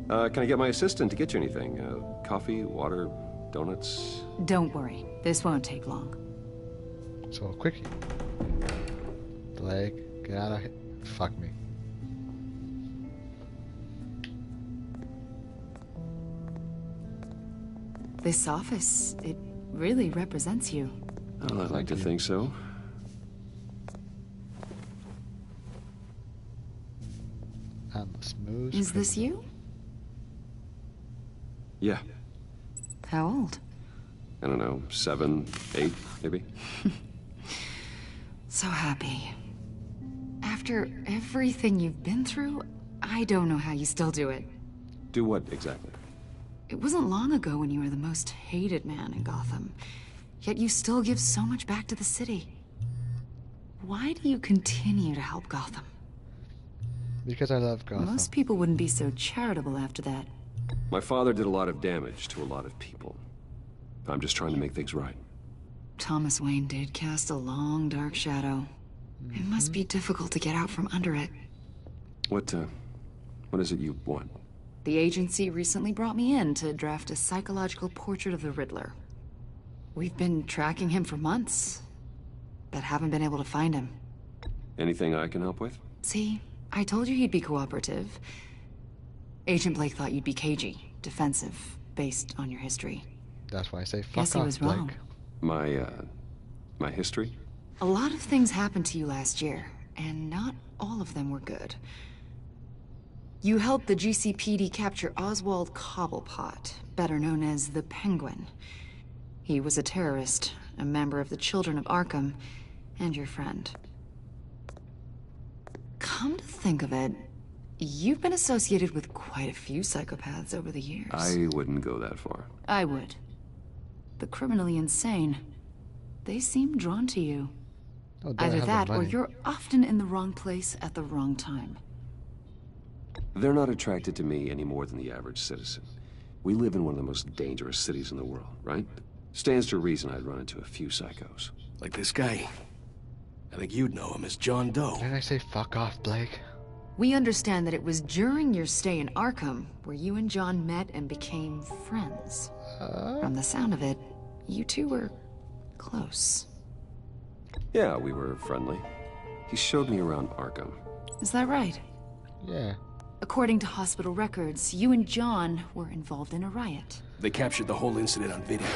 Can I get my assistant to get you anything? Coffee, water, donuts? Don't worry. This won't take long. So, quickie. Blake, get out of here. Fuck me. This office, it really represents you. Well, I'd like to think so. I'm a smooth. Is this you? Yeah. How old? I don't know, 7, 8, maybe? So happy. After everything you've been through, I don't know how you still do it. Do what, exactly? It wasn't long ago when you were the most hated man in Gotham. Yet you still give so much back to the city. Why do you continue to help Gotham? Because I love Gotham. Most people wouldn't be so charitable after that. My father did a lot of damage to a lot of people. I'm just trying to make things right. Thomas Wayne did cast a long, dark shadow. It must be difficult to get out from under it. What is it you want? The agency recently brought me in to draft a psychological portrait of the Riddler. We've been tracking him for months, but haven't been able to find him. Anything I can help with? See, I told you he'd be cooperative. Agent Blake thought you'd be cagey, defensive, based on your history. That's why I say fuck Guess he off, was Blake. wrong. My history? A lot of things happened to you last year, and not all of them were good. You helped the GCPD capture Oswald Cobblepot, better known as the Penguin. He was a terrorist, a member of the Children of Arkham, and your friend. Come to think of it, you've been associated with quite a few psychopaths over the years. I wouldn't go that far. I would. The criminally insane. They seem drawn to you. Oh, don't Either have the that, or money. you're often in the wrong place at the wrong time. They're not attracted to me any more than the average citizen. We live in one of the most dangerous cities in the world, right? Stands to reason I'd run into a few psychos. Like this guy. I think you'd know him as John Doe. Didn't I say fuck off, Blake? We understand that it was during your stay in Arkham where you and John met and became friends. From the sound of it, you two were close. Yeah, we were friendly. He showed me around Arkham. Is that right? Yeah. According to hospital records, you and John were involved in a riot. They captured the whole incident on video.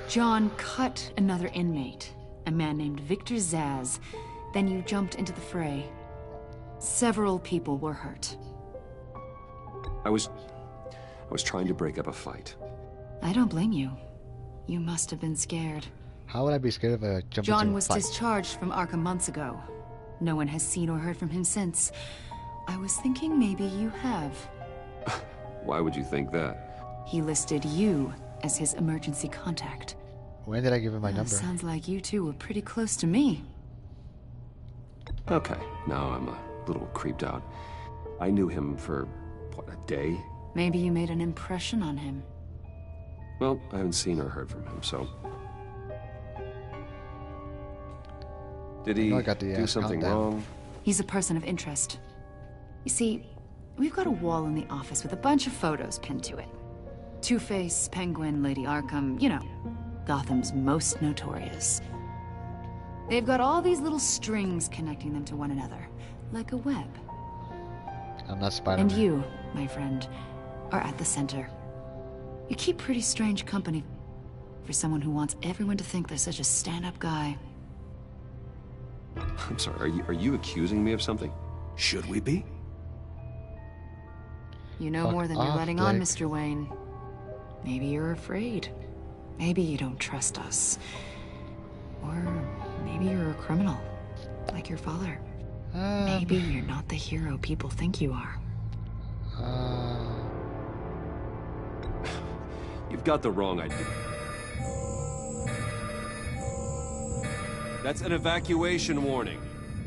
John cut another inmate, a man named Victor Zaz. Then you jumped into the fray. Several people were hurt. I was trying to break up a fight. I don't blame you. You must have been scared. How would I be scared of a jump John into a was fight? discharged from Arkham months ago. No one has seen or heard from him since. I was thinking maybe you have. Why would you think that? He listed you as his emergency contact. When did I give him my number? Sounds like you two were pretty close to me. Okay, now I'm a little creeped out. I knew him for, what, a day? Maybe you made an impression on him. Well, I haven't seen or heard from him, so... Did he do something wrong? He's a person of interest. You see, we've got a wall in the office with a bunch of photos pinned to it. Two-Face, Penguin, Lady Arkham, you know, Gotham's most notorious. They've got all these little strings connecting them to one another, like a web. I'm not Spider-Man. And you, my friend, are at the center. You keep pretty strange company for someone who wants everyone to think they're such a stand-up guy. I'm sorry, are you accusing me of something? Should we be? You know more than you're letting on, Mr. Wayne. Maybe you're afraid. Maybe you don't trust us. Or maybe you're a criminal, like your father. Maybe you're not the hero people think you are. You've got the wrong idea. That's an evacuation warning.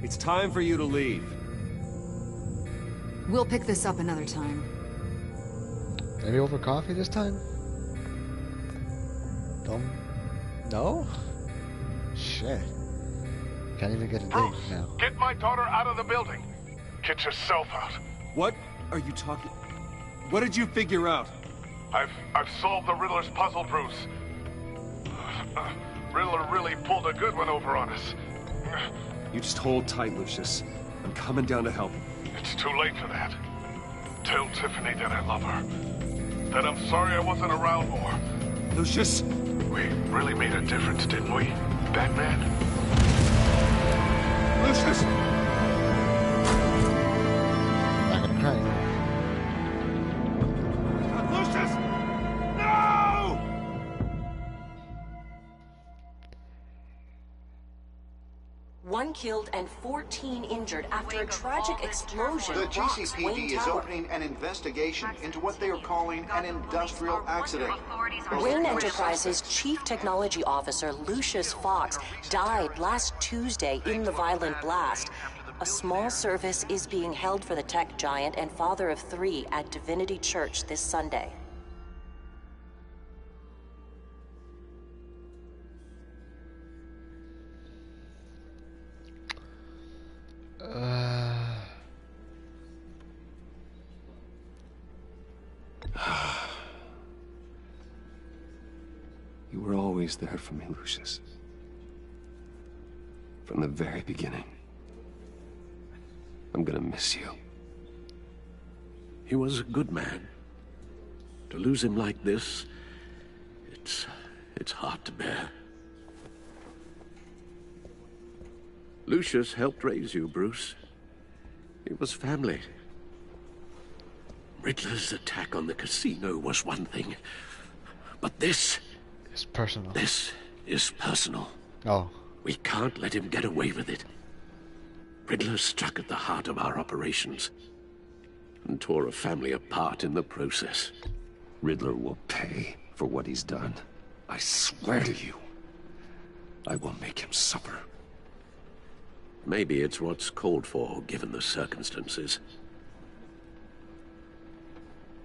It's time for you to leave. We'll pick this up another time. Maybe over coffee this time? No? Shit. Can't even get a date now. Get my daughter out of the building. Get yourself out. What are you talking? What did you figure out? I've solved the Riddler's puzzle, Bruce. Riddler really pulled a good one over on us. You just hold tight, Lucius. I'm coming down to help. It's too late for that. Tell Tiffany that I love her. That I'm sorry I wasn't around more. Lucius! We really made a difference, didn't we, Batman? Lucius! Not gonna cry. Lucius! No! One killed and 14 injured after a tragic explosion. The rocks GCPD Wayne is Tower. opening an investigation into what they are calling an industrial accident. Wayne Enterprises' chief technology officer, Lucius Fox, died last Tuesday in the violent blast. A small service is being held for the tech giant and father of 3 at Divinity Church this Sunday. You were always there for me, Lucius. From the very beginning. I'm gonna miss you. He was a good man. To lose him like this, it's hard to bear. Lucius helped raise you, Bruce. It was family. Riddler's attack on the casino was one thing, but this... It's personal. This is personal. Oh. We can't let him get away with it. Riddler struck at the heart of our operations and tore a family apart in the process. Riddler will pay for what he's done. I swear to you, I will make him suffer. Maybe it's what's called for, given the circumstances.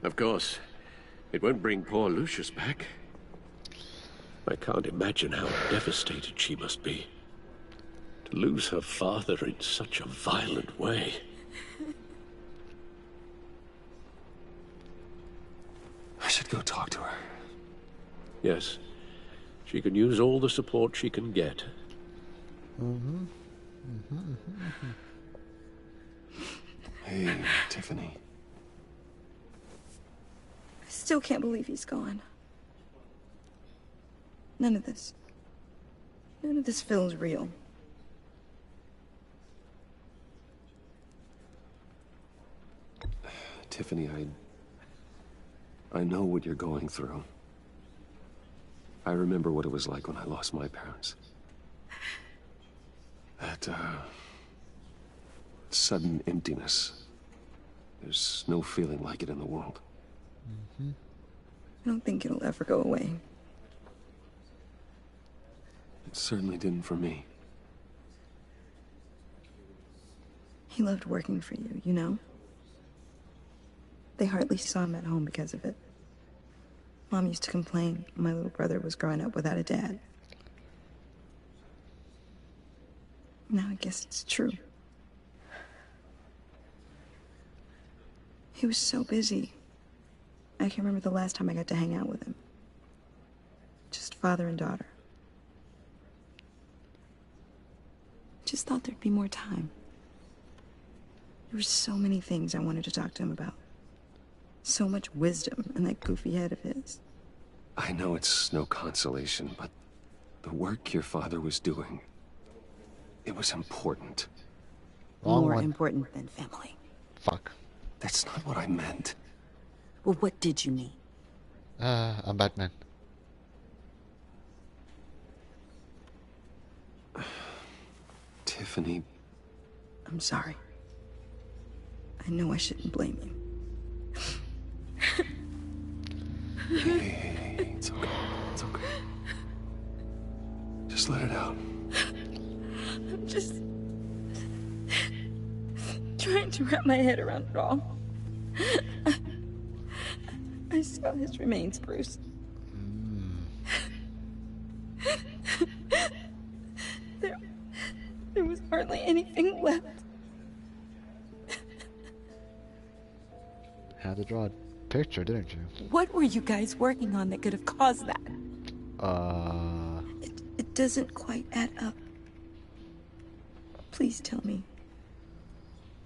Of course, it won't bring poor Lucius back. I can't imagine how devastated she must be. To lose her father in such a violent way. I should go talk to her. Yes, she can use all the support she can get. Hey, Tiffany. I still can't believe he's gone. None of this feels real. Tiffany, I know what you're going through. I remember what it was like when I lost my parents. That, sudden emptiness. There's no feeling like it in the world. I don't think it'll ever go away. It certainly didn't for me. He loved working for you, you know? They hardly saw him at home because of it. Mom used to complain my little brother was growing up without a dad. Now I guess it's true. He was so busy. I can't remember the last time I got to hang out with him. Just father and daughter. Just thought there'd be more time. There were so many things I wanted to talk to him about. So much wisdom in that goofy head of his. I know it's no consolation, but the work your father was doing, it was important. More important than family. Fuck. That's not what I meant. Well, what did you mean? I'm Batman. Tiffany. I'm sorry. I know I shouldn't blame you. Hey, it's okay. It's okay. Just let it out. I'm just trying to wrap my head around it all. I saw his remains, Bruce. There was hardly anything left. Had to draw a picture, didn't you? What were you guys working on that could have caused that? It doesn't quite add up. Please tell me.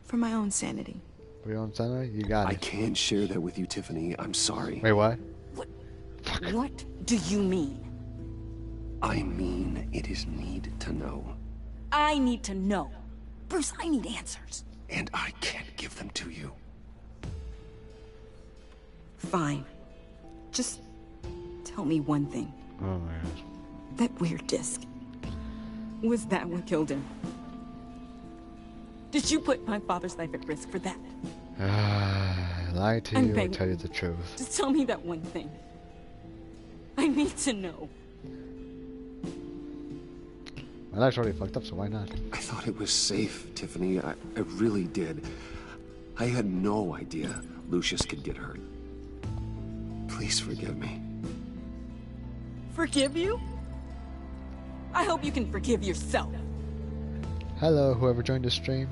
For my own sanity. For your own sanity? You got it. I can't share that with you, Tiffany. I'm sorry. Wait, what? What do you mean? I mean, it is need to know. I need to know. Bruce, I need answers. And I can't give them to you. Fine. Just tell me one thing. Oh my gosh. That weird disc. Was that what killed him? Did you put my father's life at risk for that? Lie to I'm you or begging. tell you the truth? Just tell me that one thing. I need to know. My life's already fucked up, so why not? I thought it was safe, Tiffany. I really did. I had no idea Lucius could get hurt. Please forgive me. Forgive you? I hope you can forgive yourself. Hello, whoever joined the stream.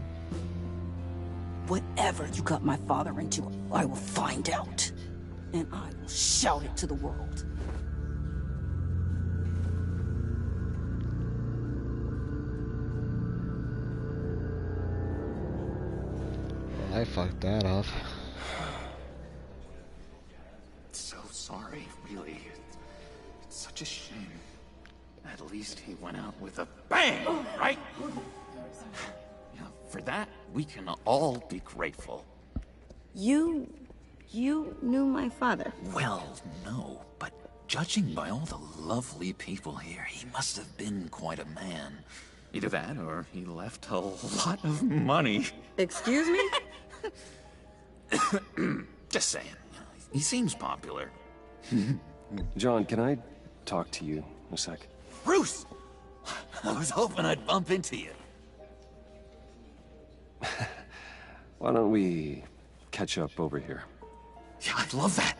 Whatever you got my father into, I will find out. And I will shout it to the world. Well, I fucked that up. So sorry, really. It's such a shame. At least he went out with a bang, right? Yeah, for that, we can all be grateful. You knew my father. Well, no, but judging by all the lovely people here, he must have been quite a man. Either that, or he left a lot of money. Excuse me? Just saying. He seems popular. John, can I talk to you a sec? Bruce! I was hoping I'd bump into you. Why don't we catch up over here? Yeah, I'd love that.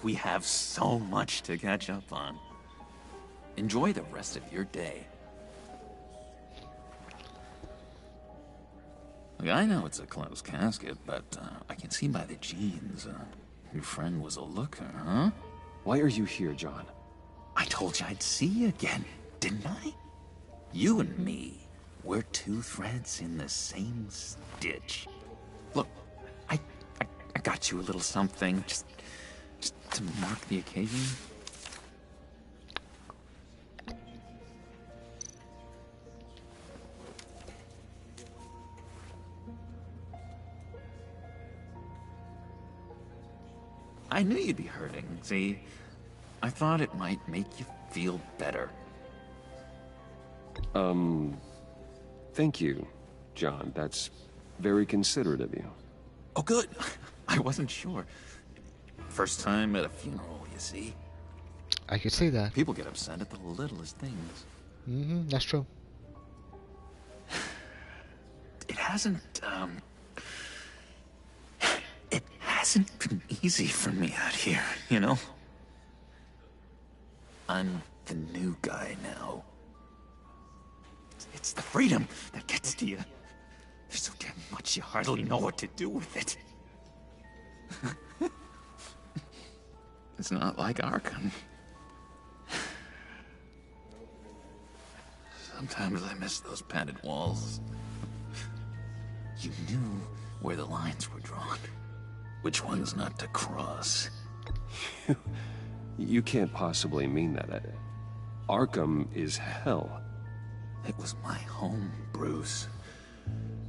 We have so much to catch up on. Enjoy the rest of your day. Look, I know it's a closed casket, but I can see by the jeans, your friend was a looker, huh? Why are you here, John? I told you I'd see you again, didn't I? You and me, we're two threads in the same stitch. Look, I got you a little something, just to mark the occasion. I knew you'd be hurting, see? I thought it might make you feel better. Thank you, John. That's very considerate of you. Oh, good. I wasn't sure. First time at a funeral, you see? I could see that. People get upset at the littlest things. Mm-hmm, that's true. It hasn't been easy for me out here, you know? I'm the new guy now. It's the freedom that gets to you. There's so damn much you hardly know what to do with it. It's not like Arkham. Sometimes I miss those padded walls. You knew where the lines were drawn. Which ones not to cross. You can't possibly mean that. Arkham is hell. It was my home, Bruce.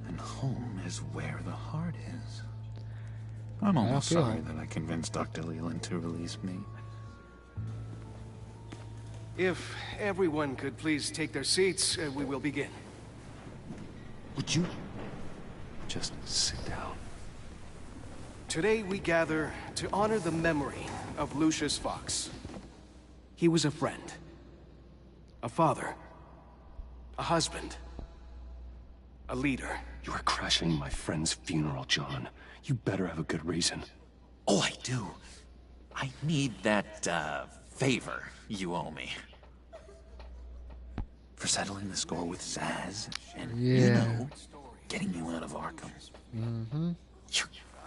And home is where the heart is. I'm almost sorry that I convinced Dr. Leland to release me. If everyone could please take their seats, we will begin. Would you just sit down? Today we gather to honor the memory of Lucius Fox. He was a friend, a father, a husband, a leader. You are crashing my friend's funeral, John. You better have a good reason. Oh, I do. I need that, favor you owe me. For settling the score with Zaz, and, you know, getting you out of Arkham. Mm-hmm.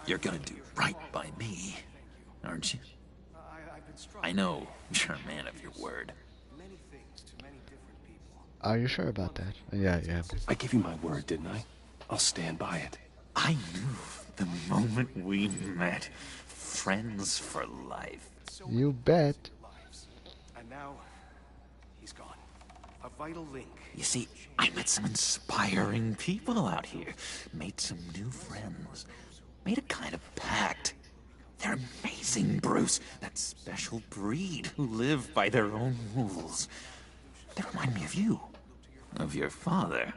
You're gonna do right by me, aren't you? I know you're a man of your word. Are you sure about that? Yeah, yeah. I gave you my word, didn't I? I'll stand by it. I knew the moment we met. Friends for life. You bet. And now, he's gone. A vital link. You see, I met some inspiring people out here. Made some new friends. Made a kind of pact. They're amazing, Bruce. That special breed who live by their own rules. They remind me of you. Of your father.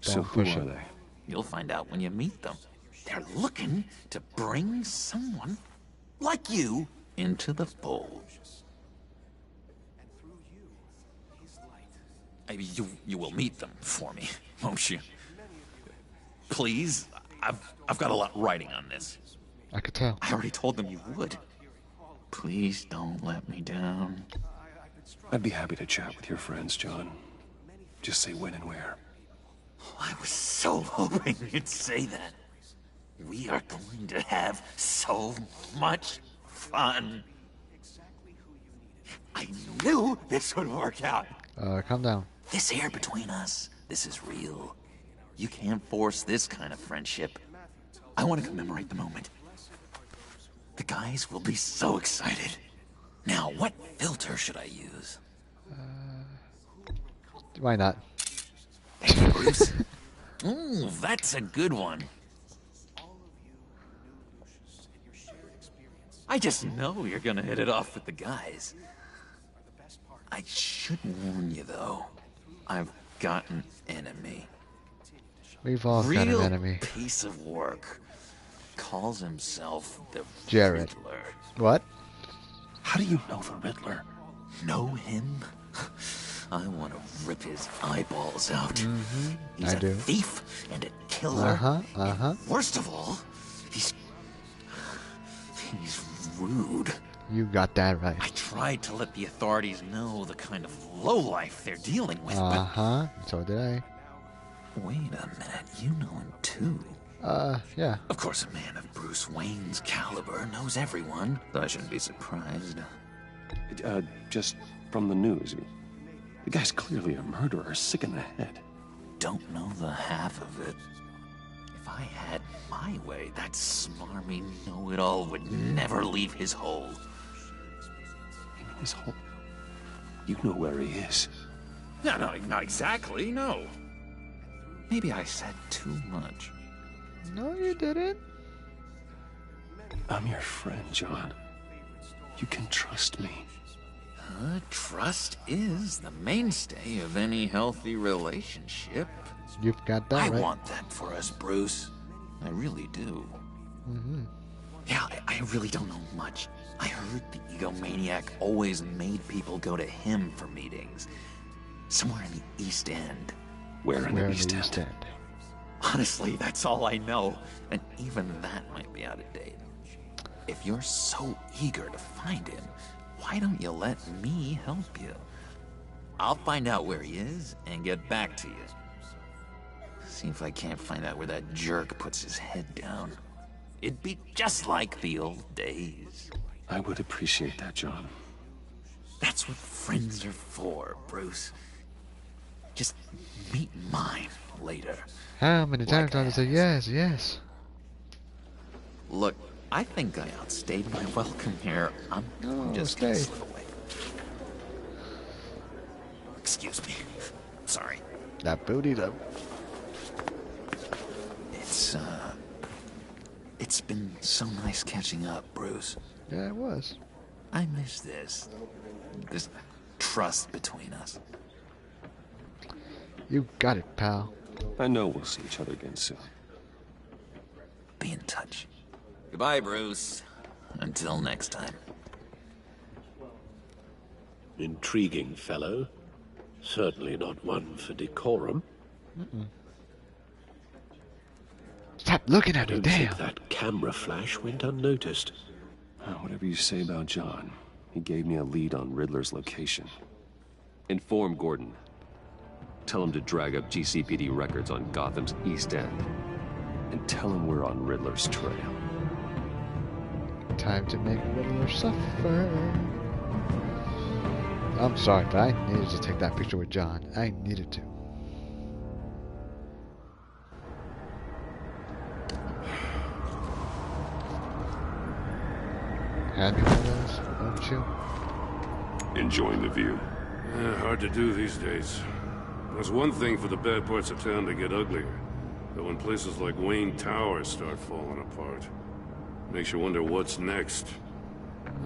So who are they? You'll find out when you meet them. They're looking to bring someone like you into the fold. You will meet them for me, won't you? Please? I've got a lot writing on this. I could tell. I already told them you would. Please don't let me down. I'd be happy to chat with your friends, John. Just say when and where. I was so hoping you'd say that. We are going to have so much fun. I knew this would work out. Calm down. This air between us, this is real. You can't force this kind of friendship. I want to commemorate the moment. The guys will be so excited. Now, what filter should I use? Why not? Thank you, Bruce. Ooh, that's a good one. I just know you're gonna hit it off with the guys. I should warn you, though. I've got an enemy. We've all got an enemy. Piece of work. Calls himself the Jared. Riddler. What? How do you know the Riddler? Know him? I want to rip his eyeballs out. Mm-hmm. He's a thief and a killer. Worst of all, he's rude. You got that right. I tried to let the authorities know the kind of lowlife they're dealing with, but... So did I. Wait a minute, you know him too. Yeah. Of course, a man of Bruce Wayne's caliber knows everyone, so I shouldn't be surprised. Just from the news. The guy's clearly a murderer, sick in the head. Don't know the half of it. If I had my way, that smarmy know-it-all would never leave his hole. His hole? You know where he is. No, not exactly, no. Maybe I said too much. No, you didn't. I'm your friend, John. You can trust me. Trust is the mainstay of any healthy relationship. You've got that right. I want that for us, Bruce. I really do. Mm-hmm. Yeah, I really don't know much. I heard the egomaniac always made people go to him for meetings. Somewhere in the East End. Where in the East End? Honestly, that's all I know. And even that might be out of date. If you're so eager to find him, why don't you let me help you? I'll find out where he is and get back to you. See if I can't find out where that jerk puts his head down. It'd be just like the old days. I would appreciate that, John. That's what friends are for, Bruce. Just meet mine later. How many times do I say yes, yes? Look, I think I outstayed my welcome here. I'm just gonna slip away. Excuse me. Sorry. That booty though. It's been so nice catching up, Bruce. Yeah, it was. I miss this trust between us. You got it, pal. I know we'll see each other again soon. Be in touch. Goodbye, Bruce. Until next time. Intriguing fellow. Certainly not one for decorum. Stop looking at me, I don't damn. think that camera flash went unnoticed. Whatever you say about John, he gave me a lead on Riddler's location. Inform Gordon. Tell him to drag up GCPD records on Gotham's East End. And tell him we're on Riddler's trail. Time to make Riddler suffer. I'm sorry, but I needed to take that picture with John. I needed to. Happy with those, aren't you? Enjoying the view. Hard to do these days. There's one thing for the bad parts of town to get uglier. But when places like Wayne Tower start falling apart, makes you wonder what's next.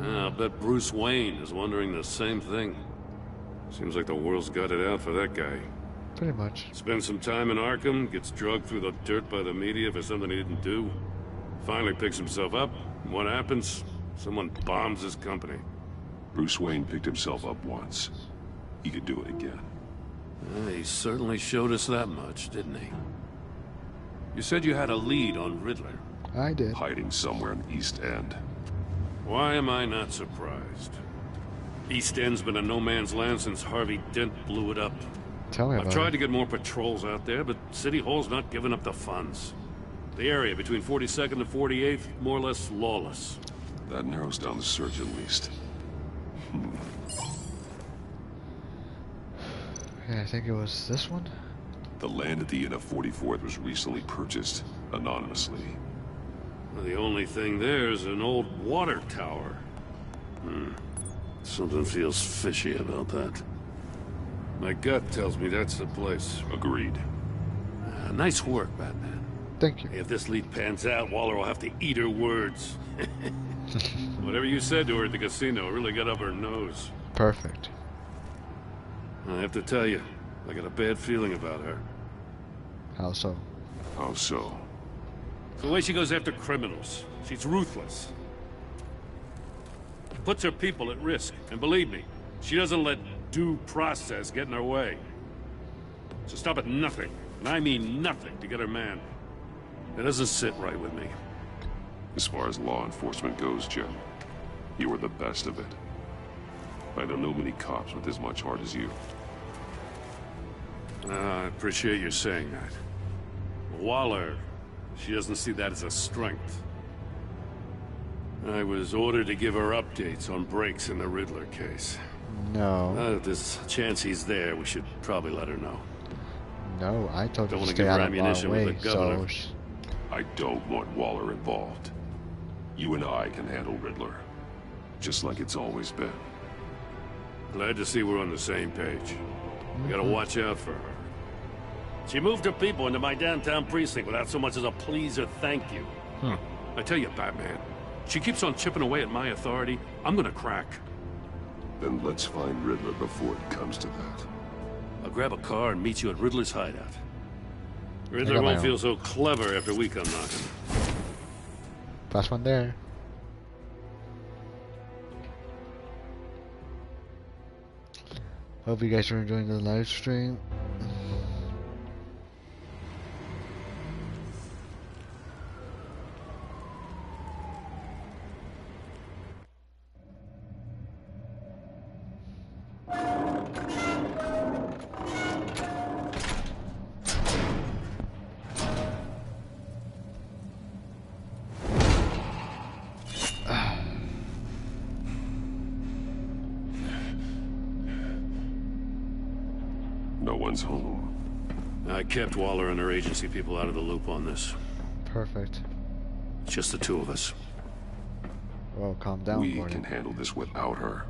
I'll bet Bruce Wayne is wondering the same thing. Seems like the world's got it out for that guy. Pretty much. Spends some time in Arkham, gets drugged through the dirt by the media for something he didn't do. Finally picks himself up, and what happens? Someone bombs his company. Bruce Wayne picked himself up once. He could do it again. He certainly showed us that much, didn't he? You said you had a lead on Riddler. I did. Hiding somewhere in East End. Why am I not surprised? East End's been a no-man's land since Harvey Dent blew it up. Tell me about it. I've tried to get more patrols out there, but City Hall's not giving up the funds. The area between 42nd and 48th, more or less lawless. That narrows down the search at least. Yeah, I think it was this one. The land at the end of 44th was recently purchased anonymously. Well, the only thing there is an old water tower. Something feels fishy about that. My gut tells me that's the place. Agreed. Nice work, Batman. Thank you. If this lead pans out, Waller will have to eat her words. Whatever you said to her at the casino really got up her nose. Perfect. I have to tell you, I got a bad feeling about her. How so? How so? The way she goes after criminals. She's ruthless. Puts her people at risk. And believe me, she doesn't let due process get in her way. So stop at nothing, and I mean nothing, to get her man. It doesn't sit right with me. As far as law enforcement goes, Jim, you are the best of it. I don't know many cops with as much heart as you. I appreciate you saying that. Waller, she doesn't see that as a strength. I was ordered to give her updates on breaks in the Riddler case. No. If there's a chance he's there, we should probably let her know. No, I told her Don't to want to stay give her out of our ammunition way, with the governor. so... I don't want Waller involved. You and I can handle Riddler. Just like it's always been. Glad to see we're on the same page. We gotta watch out for her. She moved her people into my downtown precinct without so much as a please or thank you. I tell you, Batman, she keeps on chipping away at my authority. I'm gonna crack. Then let's find Riddler before it comes to that. I'll grab a car and meet you at Riddler's hideout. Riddler won't feel so clever after we come knocking. Last one there. Hope you guys are enjoying the live stream. No one's home. I kept Waller and her agency people out of the loop on this. Perfect. Just the two of us. Well, calm down, We Gordon. can handle this without her.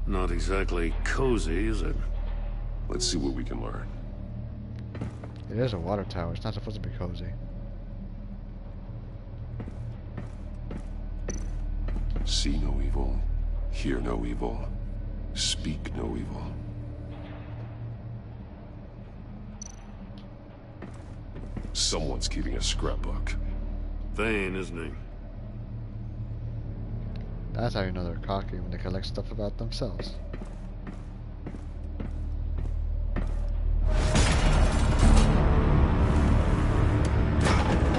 Not exactly cozy, is it? Let's see what we can learn. It is a water tower. It's not supposed to be cozy. See no evil, hear no evil, speak no evil. Someone's keeping a scrapbook. Vane, isn't he? That's how you know they're cocky, when they collect stuff about themselves.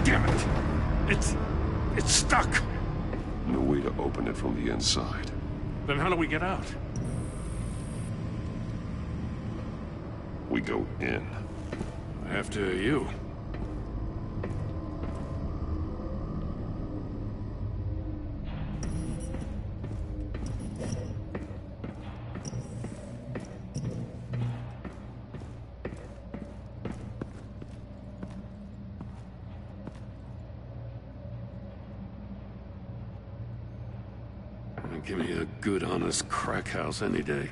Damn it! It's stuck! No way to open it from the inside. Then how do we get out? We go in. After you. Give me a good, honest crack house any day.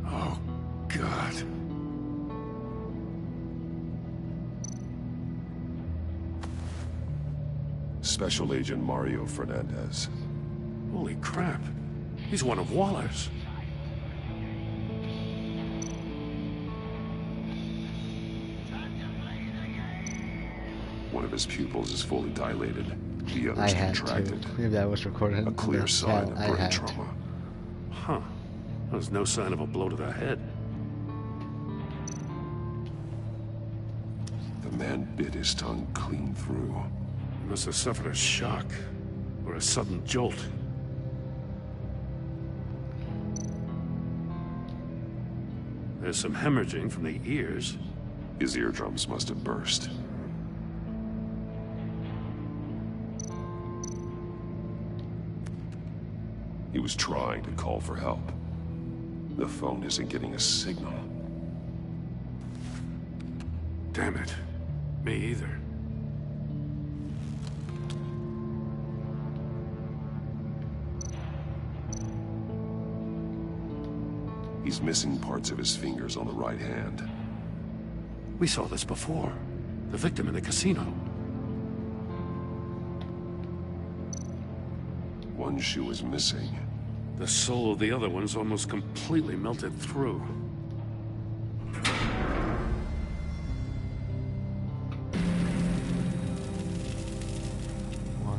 Oh, God. Special Agent Mario Fernandez. Holy crap. He's one of Waller's. One of his pupils is fully dilated. The I other's had contracted. to. Maybe I was recording. A clear sign of I brain had. trauma. Huh. There's no sign of a blow to the head. The man bit his tongue clean through. He must have suffered a shock. Or a sudden jolt. There's some hemorrhaging from the ears. His eardrums must have burst. He was trying to call for help. The phone isn't getting a signal. Damn it. Me either. He's missing parts of his fingers on the right hand. We saw this before. The victim in the casino. One shoe is missing. The sole of the other one's almost completely melted through.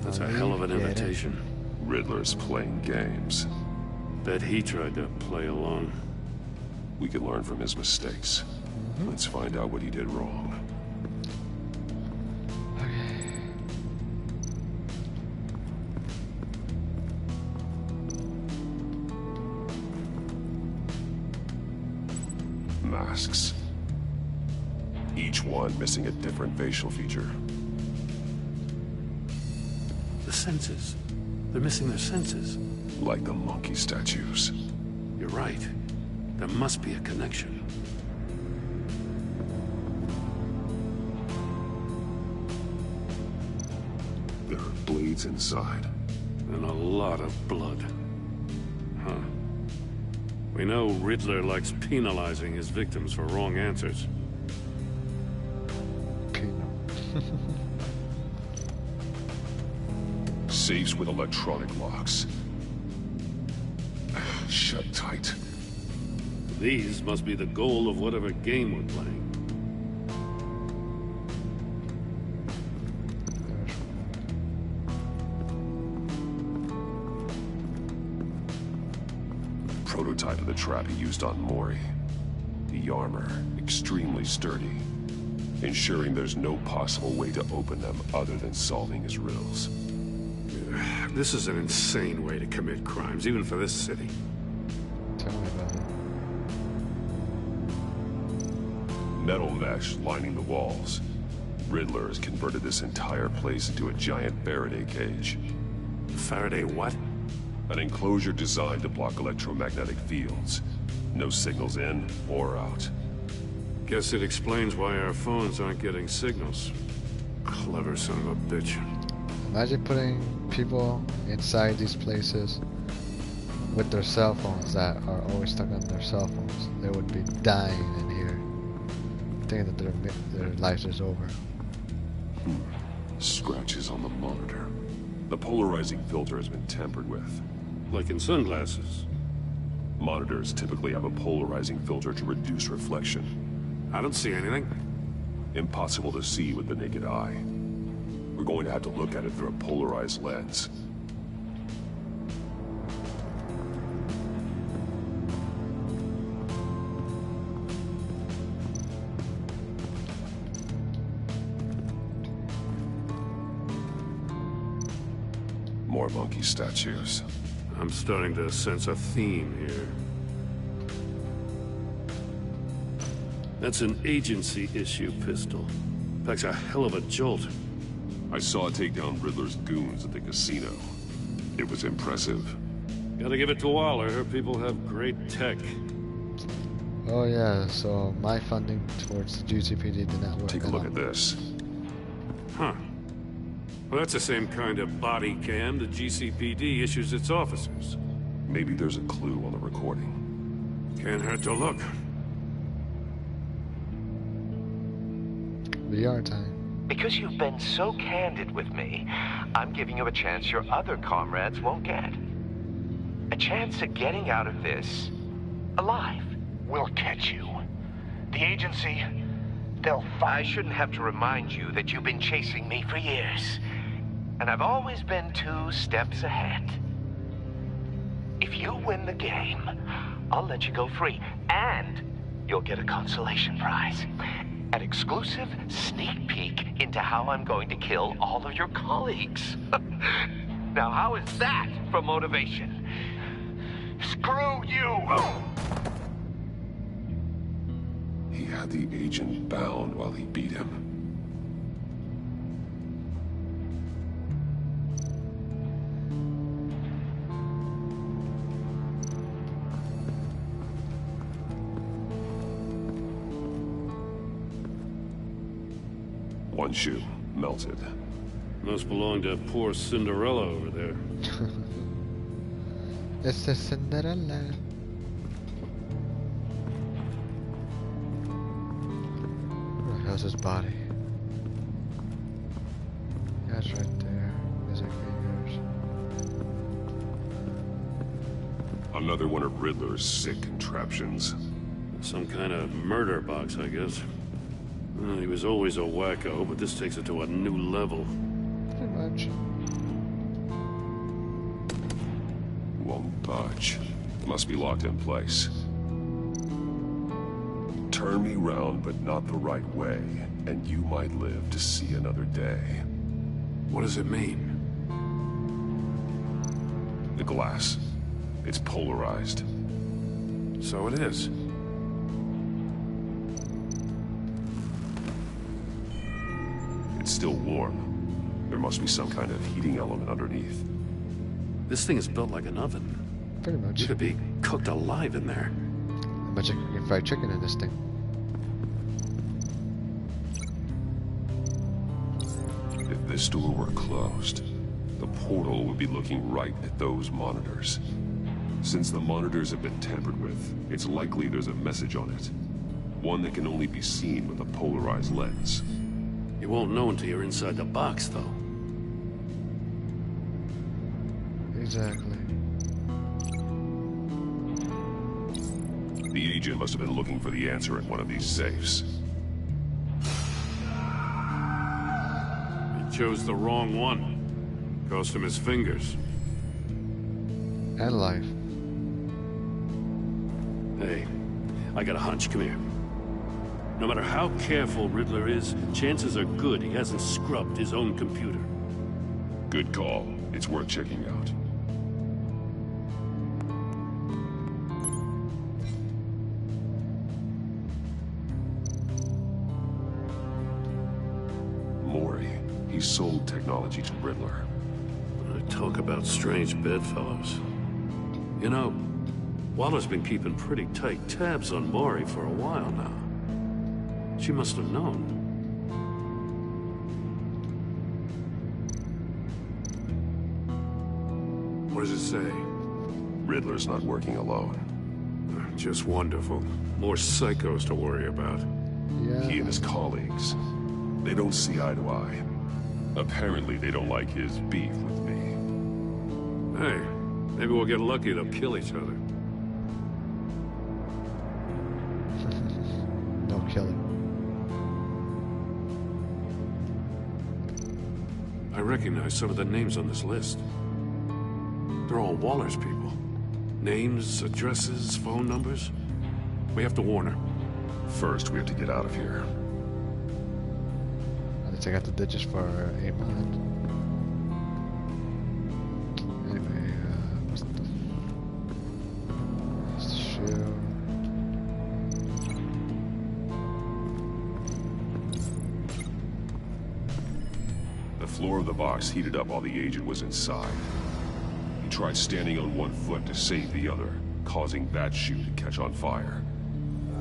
That's a hell of an invitation. Riddler's playing games. Bet he tried to play along. We can learn from his mistakes. Let's find out what he did wrong. Masks. Each one missing a different facial feature. The senses. They're missing their senses. Like the monkey statues. You're right. There must be a connection. There are blades inside. And a lot of blood. Huh. We know Riddler likes penalizing his victims for wrong answers. Safes with electronic locks. Shut tight. These must be the goal of whatever game we're playing. Prototype of the trap he used on Mori. The armor, extremely sturdy, ensuring there's no possible way to open them other than solving his riddles. This is an insane way to commit crimes, even for this city. Tell me about it. Metal mesh lining the walls. Riddler has converted this entire place into a giant Faraday cage. Faraday what? An enclosure designed to block electromagnetic fields. No signals in or out. Guess it explains why our phones aren't getting signals. Clever son of a bitch. Imagine putting people inside these places with their cell phones that are always stuck on their cell phones. They would be dying in here, thinking that their life is over. Scratches on the monitor. The polarizing filter has been tampered with. Like in sunglasses. Monitors typically have a polarizing filter to reduce reflection. I don't see anything. Impossible to see with the naked eye. We're going to have to look at it through a polarized lens. More monkey statues. I'm starting to sense a theme here. That's an agency issue pistol. Packs a hell of a jolt. I saw it take down Riddler's goons at the casino. It was impressive. Gotta give it to Waller. Her people have great tech. Oh yeah, so my funding towards the GCPD did not work. Take a look at this. Huh. Well, that's the same kind of body cam the GCPD issues its officers. Maybe there's a clue on the recording. Can't hurt to look. VR time. Because you've been so candid with me, I'm giving you a chance your other comrades won't get. A chance at getting out of this alive. We'll catch you. The agency, they'll I shouldn't have to remind you that you've been chasing me for years. And I've always been 2 steps ahead. If you win the game, I'll let you go free. And you'll get a consolation prize. An exclusive sneak peek into how I'm going to kill all of your colleagues. Now, how is that for motivation? Screw you! He had the agent bound while he beat him. One shoe, melted. Must belong to poor Cinderella over there. It's the Cinderella. Where the hell's his body? Yeah, it's right there. Missing fingers. Another one of Riddler's sick contraptions. Some kind of murder box, I guess. Well, he was always a wacko, but this takes it to a new level. Pretty much. Won't budge. Must be locked in place. Turn me round, but not the right way, and you might live to see another day. What does it mean? The glass. It's polarized. So it is. It's still warm. There must be some kind of heating element underneath. This thing is built like an oven. Pretty much. You could be cooked alive in there. I bet you can get fried chicken in this thing. If this door were closed, the portal would be looking right at those monitors. Since the monitors have been tampered with, it's likely there's a message on it. One that can only be seen with a polarized lens. You won't know until you're inside the box, though. Exactly. The agent must have been looking for the answer in one of these safes. He chose the wrong one. Cost him his fingers. And life. Hey, I got a hunch. Come here. No matter how careful Riddler is, chances are good he hasn't scrubbed his own computer. Good call. It's worth checking out. Mori. He sold technology to Riddler. Talk about strange bedfellows. You know, Waller's been keeping pretty tight tabs on Mori for a while now. She must have known. What does it say? Riddler's not working alone. Just wonderful. More psychos to worry about. Yeah. He and his colleagues, they don't see eye to eye. Apparently they don't like his beef with me. Hey, maybe we'll get lucky to kill each other. No killing. I recognize some of the names on this list. They're all Waller's people. Names, addresses, phone numbers. We have to warn her. First, we have to get out of here. I think I got the digits for a month. Anyway, what's the shoe? The floor of the box heated up while the agent was inside. tried standing on one foot to save the other, causing that shoe to catch on fire.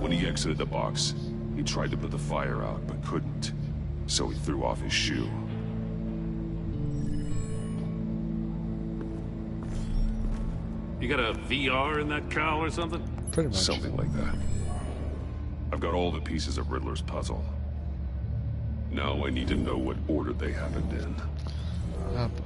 When he exited the box, he tried to put the fire out, but couldn't. So he threw off his shoe. You got a VR in that cowl or something? Pretty much. Something like that. I've got all the pieces of Riddler's puzzle. Now I need to know what order they happened in. Oh boy.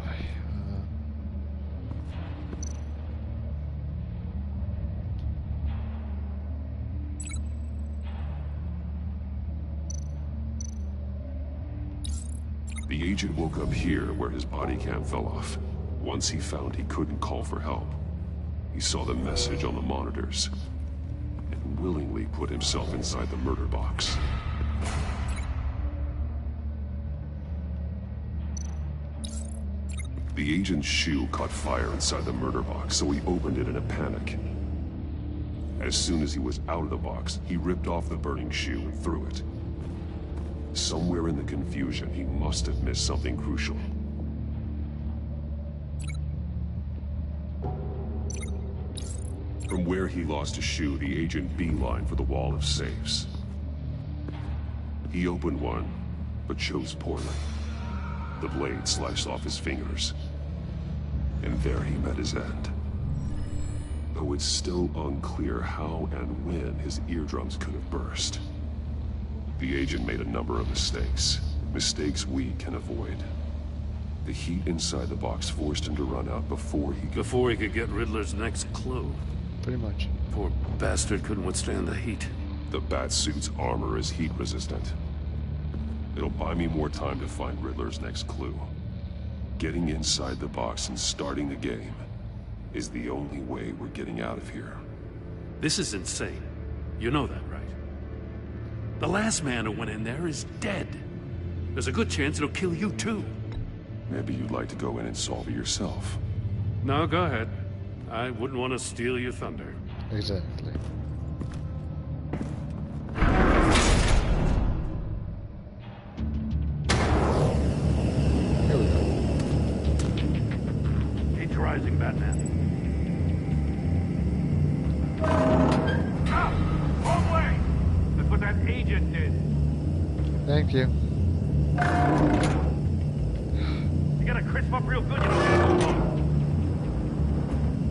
The agent woke up here where his body cam fell off. Once he found he couldn't call for help, he saw the message on the monitors and willingly put himself inside the murder box. The agent's shoe caught fire inside the murder box, so he opened it in a panic. As soon as he was out of the box, he ripped off the burning shoe and threw it. Somewhere in the confusion, he must have missed something crucial. From where he lost his shoe, the agent beelined for the wall of safes. He opened one, but chose poorly. The blade sliced off his fingers. And there he met his end. Though it's still unclear how and when his eardrums could have burst. The agent made a number of mistakes. Mistakes we can avoid. The heat inside the box forced him to run out before he could get Riddler's next clue. Pretty much. Poor bastard couldn't withstand the heat. The Batsuit's armor is heat resistant. It'll buy me more time to find Riddler's next clue. Getting inside the box and starting the game is the only way we're getting out of here. This is insane. You know that, right? The last man who went in there is dead. There's a good chance it'll kill you too. Maybe you'd like to go in and solve it yourself. No, go ahead. I wouldn't want to steal your thunder. Exactly. Here we go. Heat rising, Batman. Wrong way! That's what that agent did. Thank you. You gotta crisp up real good, you know.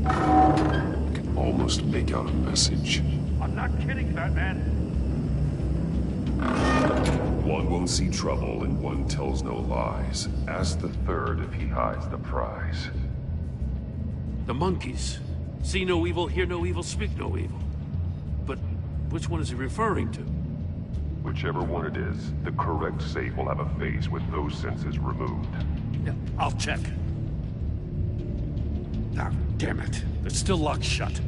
I can almost make out a message. I'm not kidding, Batman. One won't see trouble and one tells no lies. Ask the third if he hides the prize. The monkeys. See no evil, hear no evil, speak no evil. But which one is he referring to? Whichever one it is, the correct safe will have a face with those senses removed. Yeah, I'll check. Ah, damn it. They're still locked shut.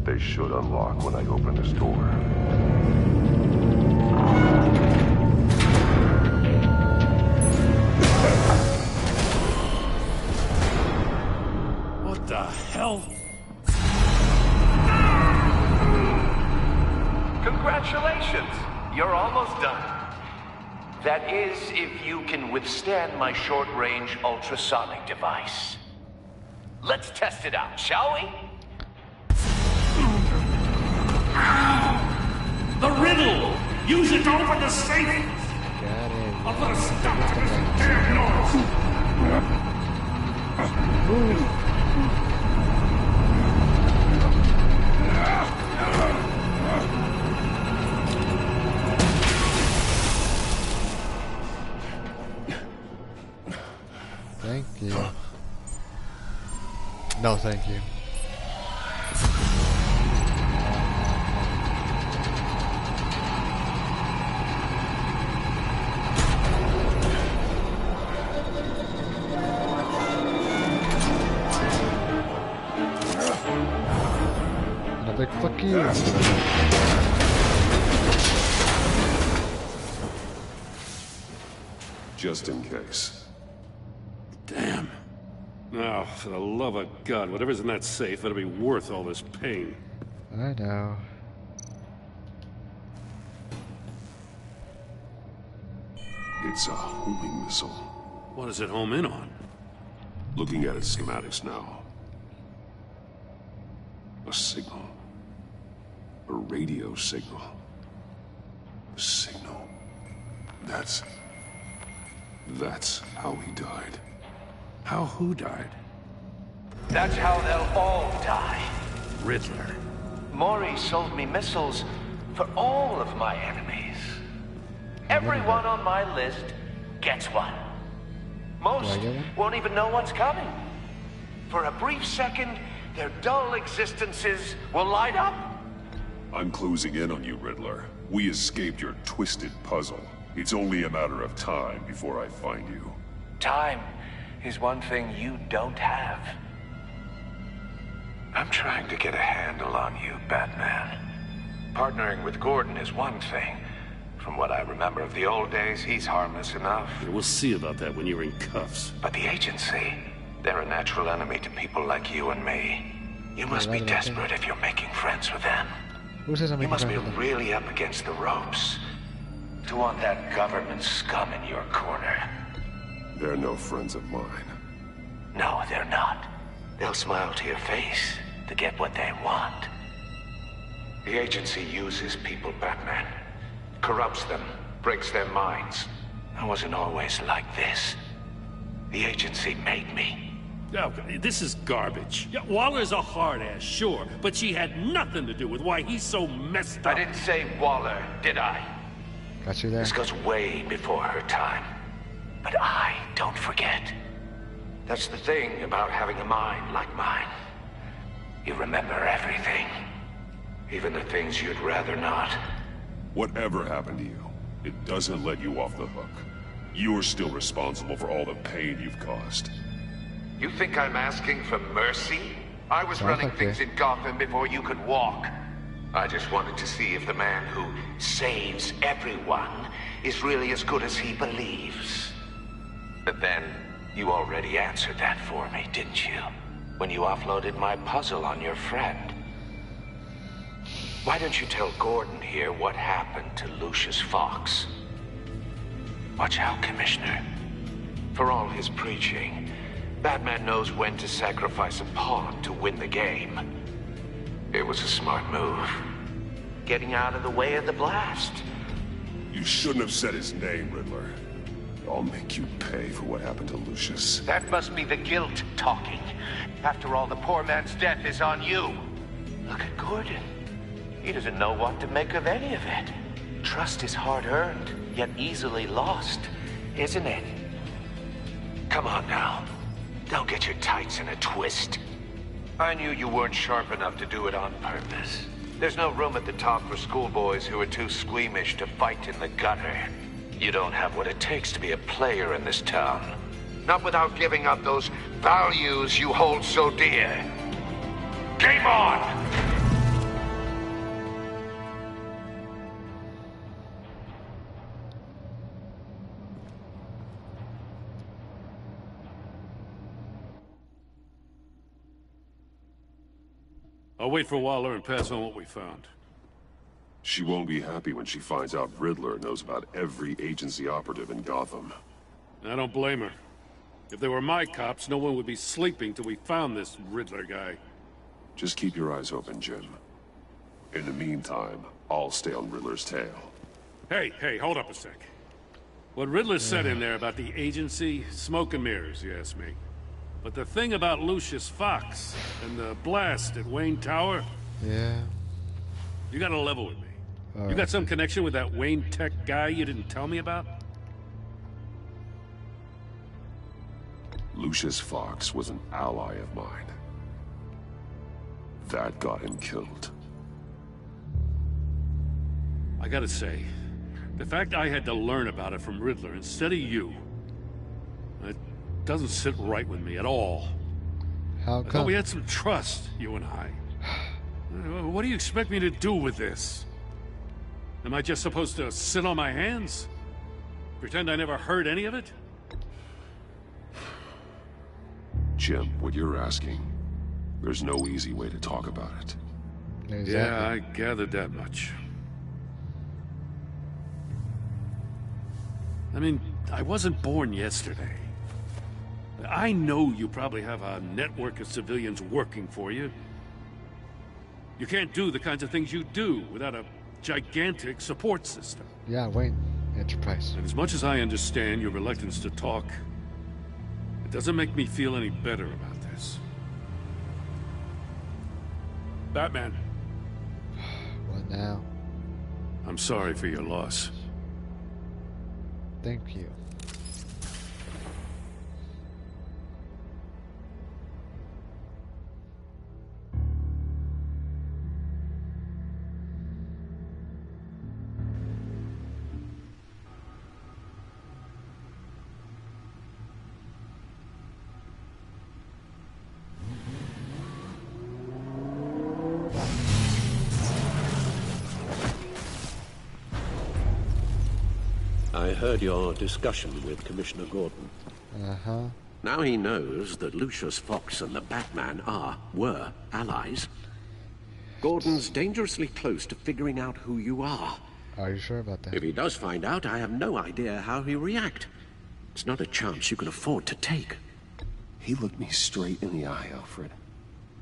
They should unlock when I open this door. What the hell? Congratulations! You're almost done. That is, if you can withstand my short-range ultrasonic device. Let's test it out, shall we? The riddle! Use it to open the safe! Got it. I'll put a stop to this damn noise! Thank you. No, thank you. And a big fuck you. Just in case. Damn. Now, for the love of God, whatever's in that safe, it'll be worth all this pain. I know. It's a homing missile. What does it home in on? Looking at its schematics now. A signal. A radio signal. A signal. That's how he died. How who died? That's how they'll all die. Riddler. Maury sold me missiles for all of my enemies. Everyone on my list gets one. Most won't even know what's coming. For a brief second, their dull existences will light up. I'm closing in on you, Riddler. We escaped your twisted puzzle. It's only a matter of time before I find you. Time is one thing you don't have. I'm trying to get a handle on you, Batman. Partnering with Gordon is one thing. From what I remember of the old days, he's harmless enough. Yeah, we'll see about that when you're in cuffs. But the agency, they're a natural enemy to people like you and me. You must be desperate if you're making friends with them. You must be really up against the ropes to want that government scum in your corner. They're no friends of mine. No, they're not. They'll smile to your face to get what they want. The agency uses people, Batman. Corrupts them, breaks their minds. I wasn't always like this. The agency made me. Oh, this is garbage. Yeah, Waller's a hard ass, sure, but she had nothing to do with why he's so messed up. I didn't say Waller, did I? Got you there. This goes way before her time. But I don't forget. That's the thing about having a mind like mine. You remember everything. Even the things you'd rather not. Whatever happened to you, it doesn't let you off the hook. You're still responsible for all the pain you've caused. You think I'm asking for mercy? I was running things in Gotham before you could walk. I just wanted to see if the man who saves everyone is really as good as he believes. But then, you already answered that for me, didn't you? When you offloaded my puzzle on your friend. Why don't you tell Gordon here what happened to Lucius Fox? Watch out, Commissioner. For all his preaching, Batman knows when to sacrifice a pawn to win the game. It was a smart move. Getting out of the way of the blast. You shouldn't have said his name, Riddler. I'll make you pay for what happened to Lucius. That must be the guilt talking. After all, the poor man's death is on you. Look at Gordon. He doesn't know what to make of any of it. Trust is hard-earned, yet easily lost, isn't it? Come on now. Don't get your tights in a twist. I knew you weren't sharp enough to do it on purpose. There's no room at the top for schoolboys who are too squeamish to fight in the gutter. You don't have what it takes to be a player in this town. Not without giving up those values you hold so dear. Game on! I'll wait for Waller and pass on what we found. She won't be happy when she finds out Riddler knows about every agency operative in Gotham. I don't blame her. If they were my cops, no one would be sleeping till we found this Riddler guy. Just keep your eyes open, Jim. In the meantime, I'll stay on Riddler's tail. Hey, hold up a sec. What Riddler said in there about the agency, smoke and mirrors, you ask me. But the thing about Lucius Fox and the blast at Wayne Tower... Yeah. You gotta level with me. All you got some connection with that Wayne Tech guy you didn't tell me about? Lucius Fox was an ally of mine. That got him killed. I gotta say, the fact I had to learn about it from Riddler instead of you, it doesn't sit right with me at all. How I thought come? we had some trust, you and I. What do you expect me to do with this? Am I just supposed to sit on my hands? Pretend I never heard any of it? Jim, what you're asking, there's no easy way to talk about it. Exactly. Yeah, I gathered that much. I mean, I wasn't born yesterday. I know you probably have a network of civilians working for you. You can't do the kinds of things you do without a gigantic support system. Yeah, Wayne Enterprise. And as much as I understand your reluctance to talk, it doesn't make me feel any better about this. Batman. What now? I'm sorry for your loss. Thank you. I heard your discussion with Commissioner Gordon. Uh-huh. Now he knows that Lucius Fox and the Batman were allies. Gordon's dangerously close to figuring out who you are. Are you sure about that? If he does find out, I have no idea how he'll react. It's not a chance you can afford to take. He looked me straight in the eye, Alfred.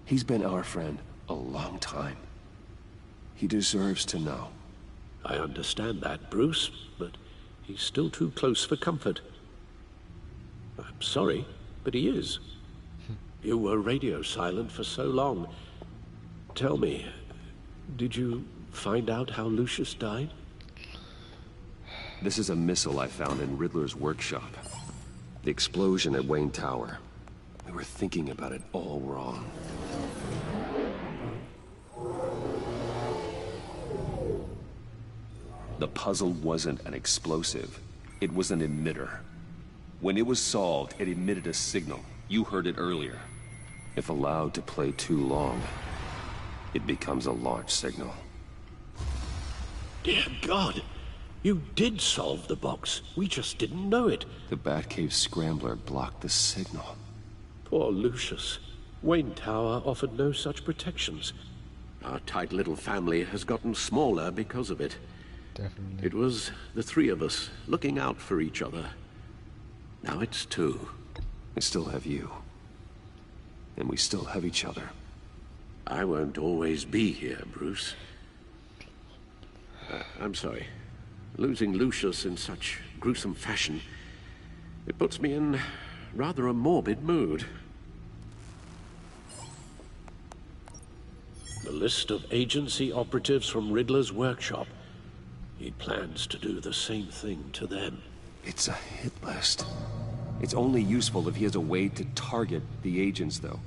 He's been our friend a long time. He deserves to know. I understand that, Bruce, but he's still too close for comfort. I'm sorry, but he is. You were radio silent for so long. Tell me, did you find out how Lucius died? This is a missile I found in Riddler's workshop. The explosion at Wayne Tower. We were thinking about it all wrong. The puzzle wasn't an explosive. It was an emitter. When it was solved, it emitted a signal. You heard it earlier. If allowed to play too long, it becomes a launch signal. Dear God! You did solve the box. We just didn't know it. The Batcave Scrambler blocked the signal. Poor Lucius. Wayne Tower offered no such protections. Our tight little family has gotten smaller because of it. Definitely. It was the three of us looking out for each other. Now it's two. We still have you. And we still have each other. I won't always be here, Bruce. I'm sorry. Losing Lucius in such gruesome fashion, it puts me in rather a morbid mood. The list of agency operatives from Riddler's workshop. He plans to do the same thing to them. It's a hit list. It's only useful if he has a way to target the agents, though.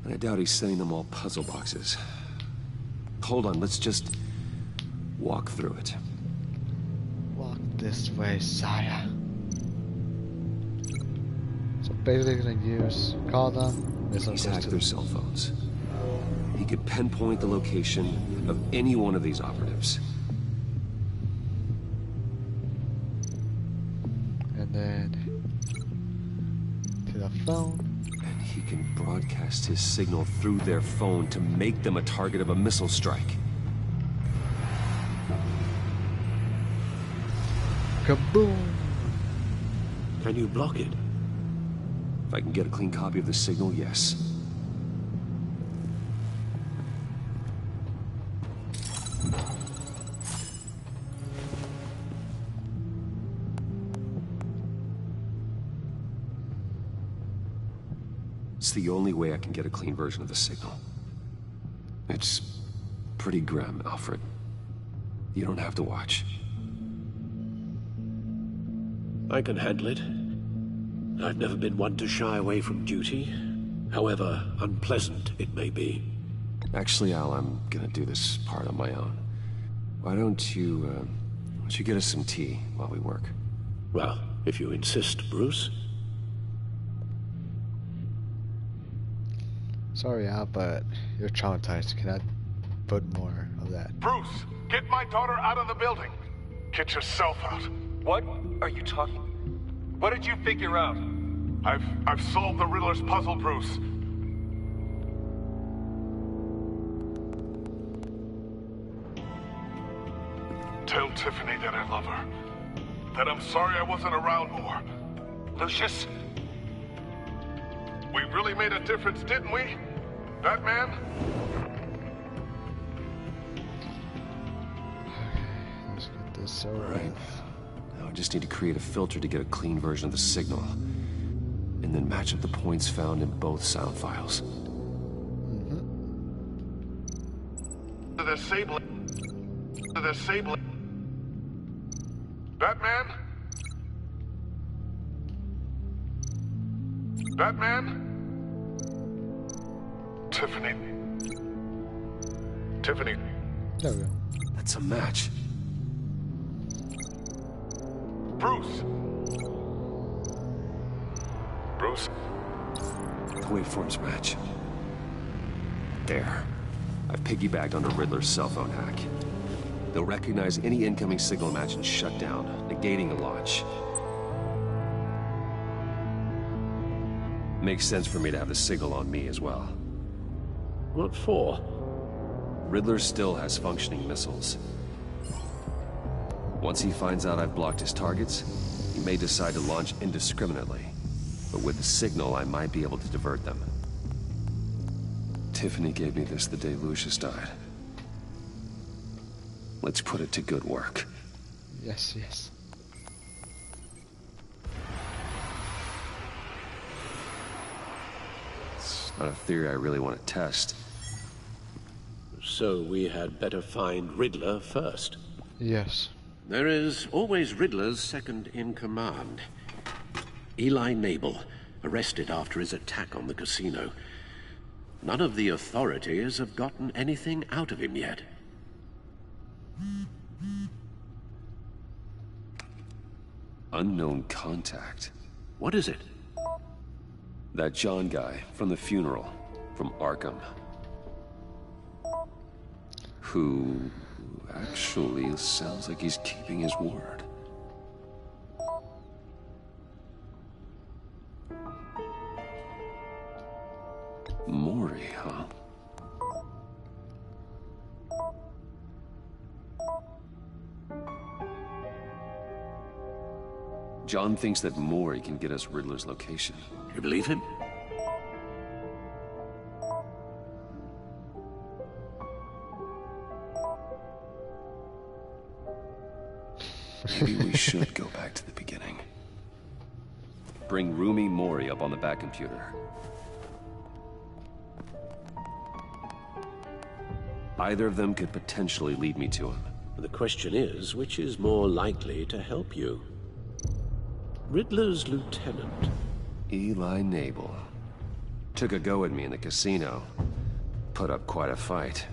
And I doubt he's sending them all puzzle boxes. Hold on, let's just walk through it. Walk this way, Saya. So basically gonna use call them. He's hacked their cell phones. He could pinpoint the location of any one of these operatives. And then to the phone. And he can broadcast his signal through their phone to make them a target of a missile strike. Kaboom! Can you block it? If I can get a clean copy of the signal, yes. It's the only way I can get a clean version of the signal. It's pretty grim, Alfred. You don't have to watch. I can handle it. I've never been one to shy away from duty, however unpleasant it may be. Actually, Al, I'm gonna do this part on my own. Why don't you get us some tea while we work? Well, if you insist, Bruce. Sorry, Al, but you're traumatized. Cannot put more of that. Bruce, get my daughter out of the building. Get yourself out. What are you talking? What did you figure out? I've solved the Riddler's puzzle, Bruce. Tell Tiffany that I love her. That I'm sorry I wasn't around more. Lucius? We really made a difference, didn't we? Batman? is so Right. rough. Now I just need to create a filter to get a clean version of the signal. And then match up the points found in both sound files. The Sable. Batman? Batman? Tiffany. Tiffany. There we go. That's a match. Bruce. Bruce. The waveforms match. There. I've piggybacked onto Riddler's cell phone hack. They'll recognize any incoming signal match and shut down, negating the launch. Makes sense for me to have the signal on me as well. What for? Riddler still has functioning missiles. Once he finds out I've blocked his targets, he may decide to launch indiscriminately. But with the signal, I might be able to divert them. Tiffany gave me this the day Lucius died. Let's put it to good work. Yes, yes. It's not a theory I really want to test. So we had better find Riddler first. Yes. There is always Riddler's second in command. Eli Nabel, arrested after his attack on the casino. None of the authorities have gotten anything out of him yet. Unknown contact. What is it? That John guy from the funeral, from Arkham. Who actually sounds like he's keeping his word. Mori, huh? John thinks that Mori can get us Riddler's location. You believe him? Maybe we should go back to the beginning. Bring Rumi Mori up on the back computer. Either of them could potentially lead me to him. The question is, which is more likely to help you? Riddler's lieutenant. Eli Nabel. Took a go at me in the casino. Put up quite a fight.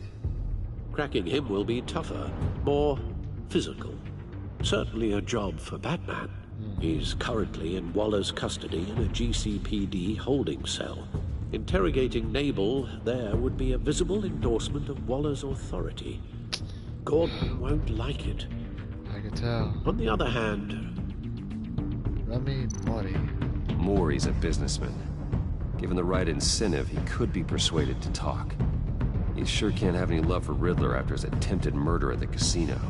Cracking him will be tougher, more physical. Certainly a job for Batman. He's currently in Waller's custody in a GCPD holding cell. Interrogating Nabel there would be a visible endorsement of Waller's authority. Gordon won't like it. I can tell. On the other hand... Rumi Mori. Mori's a businessman. Given the right incentive, he could be persuaded to talk. He sure can't have any love for Riddler after his attempted murder at the casino.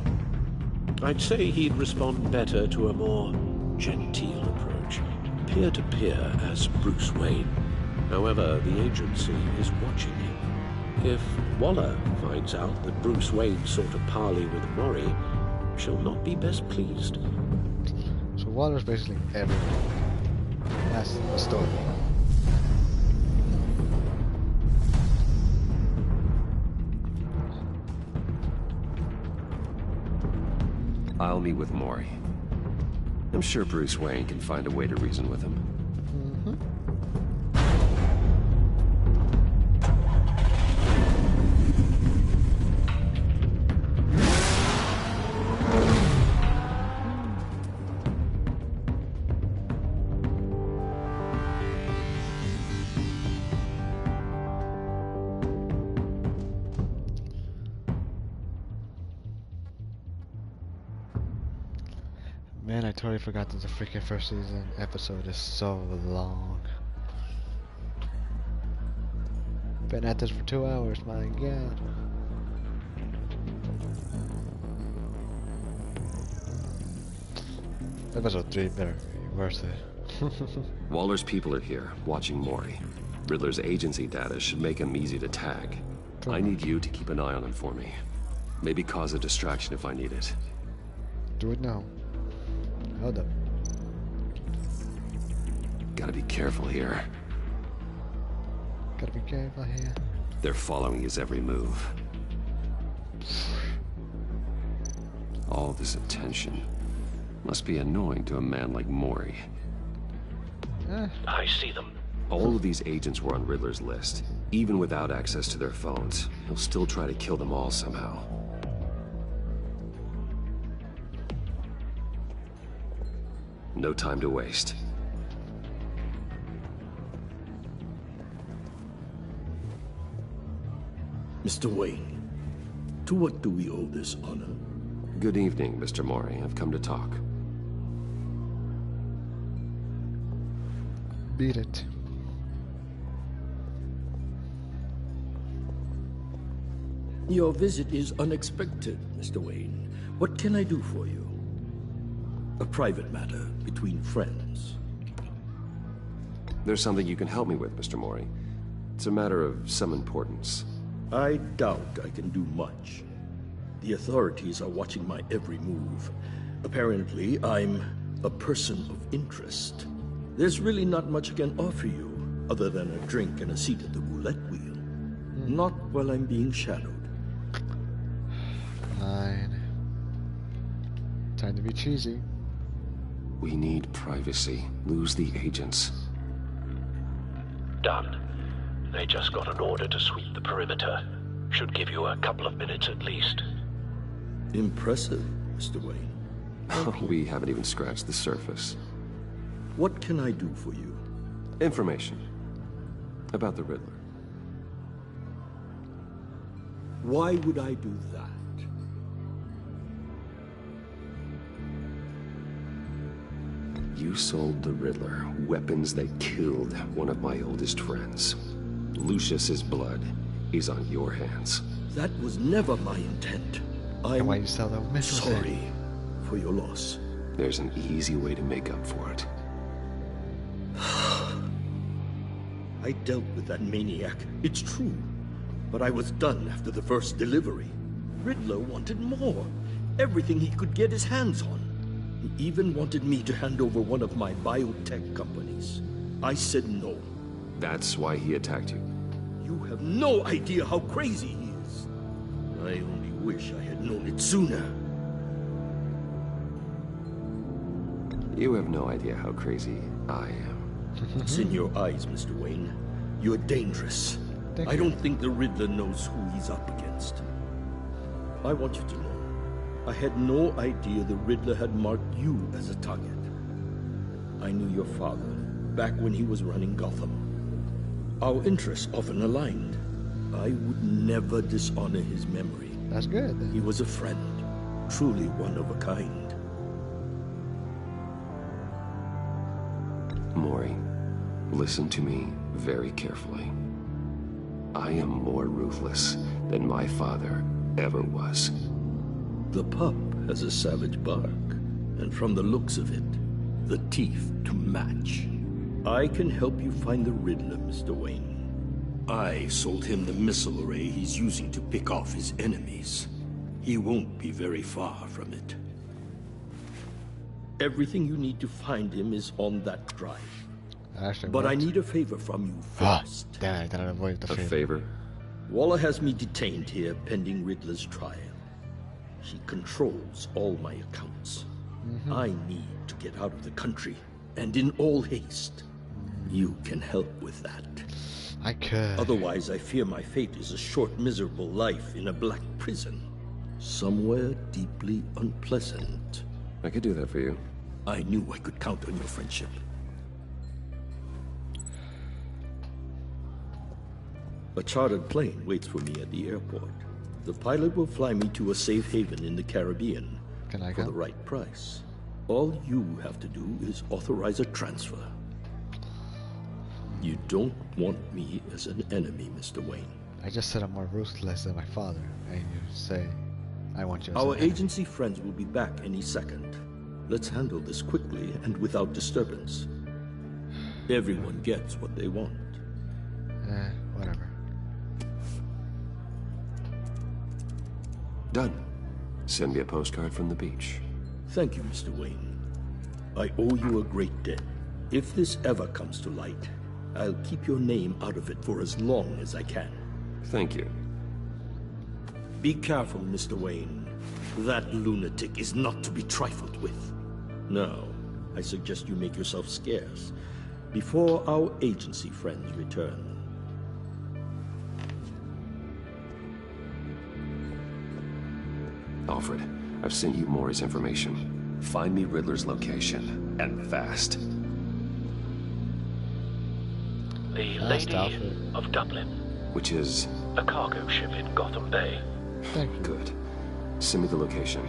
I'd say he'd respond better to a more genteel approach. Peer-to-peer as Bruce Wayne. However, the agency is watching him. If Waller finds out that Bruce Wayne sought a parley with Mori, she'll not be best pleased. So Waller's basically everything. That's the story. I'll meet with Mori. I'm sure Bruce Wayne can find a way to reason with him. Man, I totally forgot that the freaking first season episode is so long. Been at this for 2 hours, my god. Episode 3 better be worth it. Waller's people are here, watching Mori. Riddler's agency data should make him easy to tag. I need you to keep an eye on him for me. Maybe cause a distraction if I need it. Do it now. Hold up. Gotta be careful here. Gotta be careful here. They're following his every move. All this attention must be annoying to a man like Mori. I see them. All of these agents were on Riddler's list. Even without access to their phones, he'll still try to kill them all somehow. No time to waste. Mr. Wayne, to what do we owe this honor? Good evening, Mr. Mori. I've come to talk. Beat it. Your visit is unexpected, Mr. Wayne. What can I do for you? A private matter between friends. There's something you can help me with, Mr. Mori. It's a matter of some importance. I doubt I can do much. The authorities are watching my every move. Apparently, I'm a person of interest. There's really not much I can offer you, other than a drink and a seat at the roulette wheel. Not while I'm being shadowed. Fine. Time to be cheesy. We need privacy. Lose the agents. Done. They just got an order to sweep the perimeter. Should give you a couple of minutes at least. Impressive, Mr. Wayne. We haven't even scratched the surface. What can I do for you? Information. About the Riddler. Why would I do that? You sold the Riddler weapons that killed one of my oldest friends. Lucius's blood is on your hands. That was never my intent. I'm why you sell the missiles sorry for your loss. There's an easy way to make up for it. I dealt with that maniac, it's true. But I was done after the first delivery. Riddler wanted more. Everything he could get his hands on. He even wanted me to hand over one of my biotech companies. I said no. That's why he attacked you. You have no idea how crazy he is. I only wish I had known it sooner. You have no idea how crazy I am. It's in your eyes, Mr. Wayne. You're dangerous. I don't think the Riddler knows who he's up against. I want you to know, I had no idea the Riddler had marked you as a target. I knew your father, back when he was running Gotham. Our interests often aligned. I would never dishonor his memory. That's good. He was a friend, truly one of a kind. Mori, listen to me very carefully. I am more ruthless than my father ever was. The pup has a savage bark, and from the looks of it, the teeth to match. I can help you find the Riddler, Mr. Wayne. I sold him the missile array he's using to pick off his enemies. He won't be very far from it. Everything you need to find him is on that drive. But I need a favor from you first. Damn, I didn't avoid the favor. A favor? Waller has me detained here pending Riddler's trial. He controls all my accounts. I need to get out of the country, and in all haste. You can help with that. I could. Otherwise, I fear my fate is a short, miserable life in a black prison. Somewhere deeply unpleasant. I could do that for you. I knew I could count on your friendship. A chartered plane waits for me at the airport. The pilot will fly me to a safe haven in the Caribbean for the right price. All you have to do is authorize a transfer. You don't want me as an enemy, Mr. Wayne. I just said I'm more ruthless than my father, and you say I want you as Our an enemy. agency friends will be back any second. Let's handle this quickly and without disturbance. Everyone gets what they want. Whatever. Done. Send me a postcard from the beach. Thank you, Mr. Wayne. I owe you a great debt. If this ever comes to light, I'll keep your name out of it for as long as I can. Thank you. Be careful, Mr. Wayne. That lunatic is not to be trifled with. Now, I suggest you make yourself scarce before our agency friends return. Alfred, I've sent you Maury's information. Find me Riddler's location, and fast. The Lady of Dublin. Which is? A cargo ship in Gotham Bay. Good. Send me the location.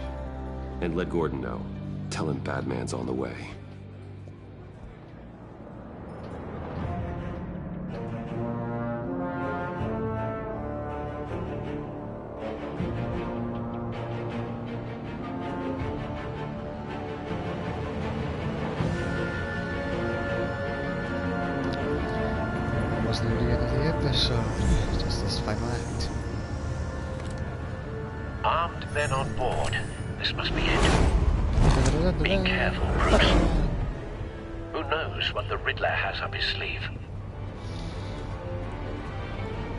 And let Gordon know. Tell him Batman's on the way. Almost near the end of the episode. Just this final act. Armed men on board. This must be it. Be careful, Bruce. Who knows what the Riddler has up his sleeve?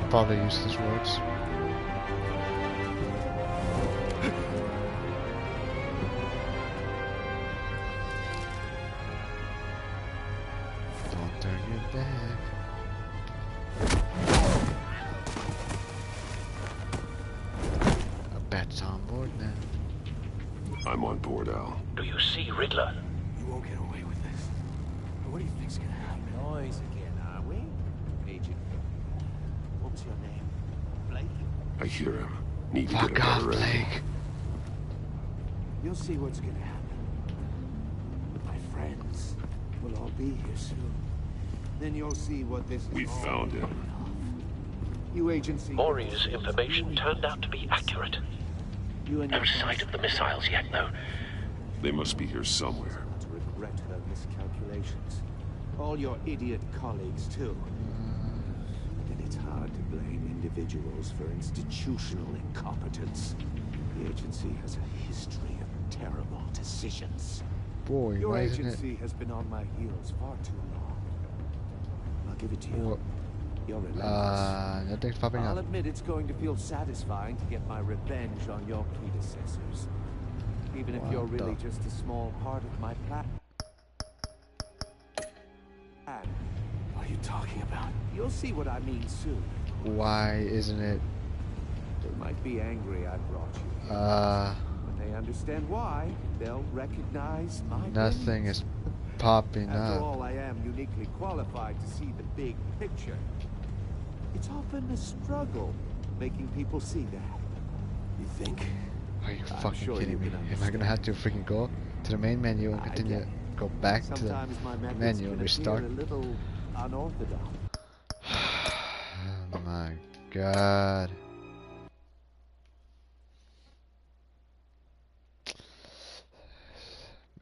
Probably useless words. Don't turn your back. A bat's on board now. I'm on board, Al. Do you see Riddler? You won't get away with this. What do you think's gonna happen? Noise again, are we? Agent, what was your name? Blake? I hear him. Need to get Fuck a off, better angle. Blake. You'll see what's gonna happen. My friends will all be here soon. Then you'll see what this is. We found him. You agency. Maury's information turned out to be accurate. No sight of the missiles yet, though. They must be here somewhere. To regret her miscalculations. All your idiot colleagues, too. And it's hard to blame individuals for institutional incompetence. The agency has a history of terrible decisions. Boy, Your why isn't agency has been on my heels far too long. I'll give it to you. You're relentless. Nothing's popping I'll up. admit it's going to feel satisfying to get my revenge on your predecessors. Even if you're really just a small part of my plan. What are you talking about? You'll see what I mean soon. Why isn't it? They might be angry I brought you here. When they understand why, they'll recognize my Nothing is popping After up. all, I am uniquely qualified to see the big picture. It's often a struggle making people see that. You think? Are you I'm fucking sure kidding you me? can Am I gonna have to freaking go to the main menu and continue to go back to the Sometimes my methods menu can and appear restart? a little unorthodox. Oh my god.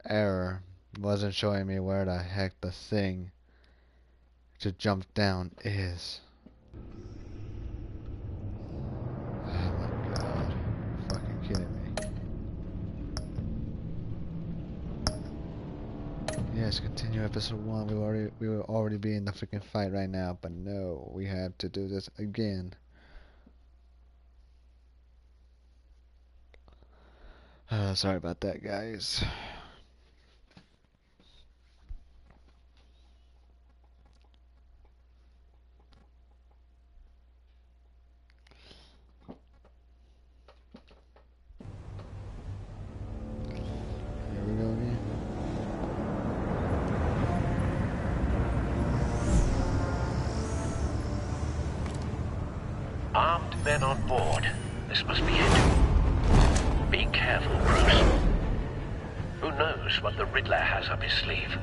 Error. Wasn't showing me where the heck the thing to jump down is. Oh my god. Fucking kidding me. Yes, continue episode 1. We will already be in the freaking fight right now, but no, we have to do this again. Sorry about that, guys. Here we go again. Armed men on board. This must be it. Be careful, Bruce. Who knows what the Riddler has up his sleeve?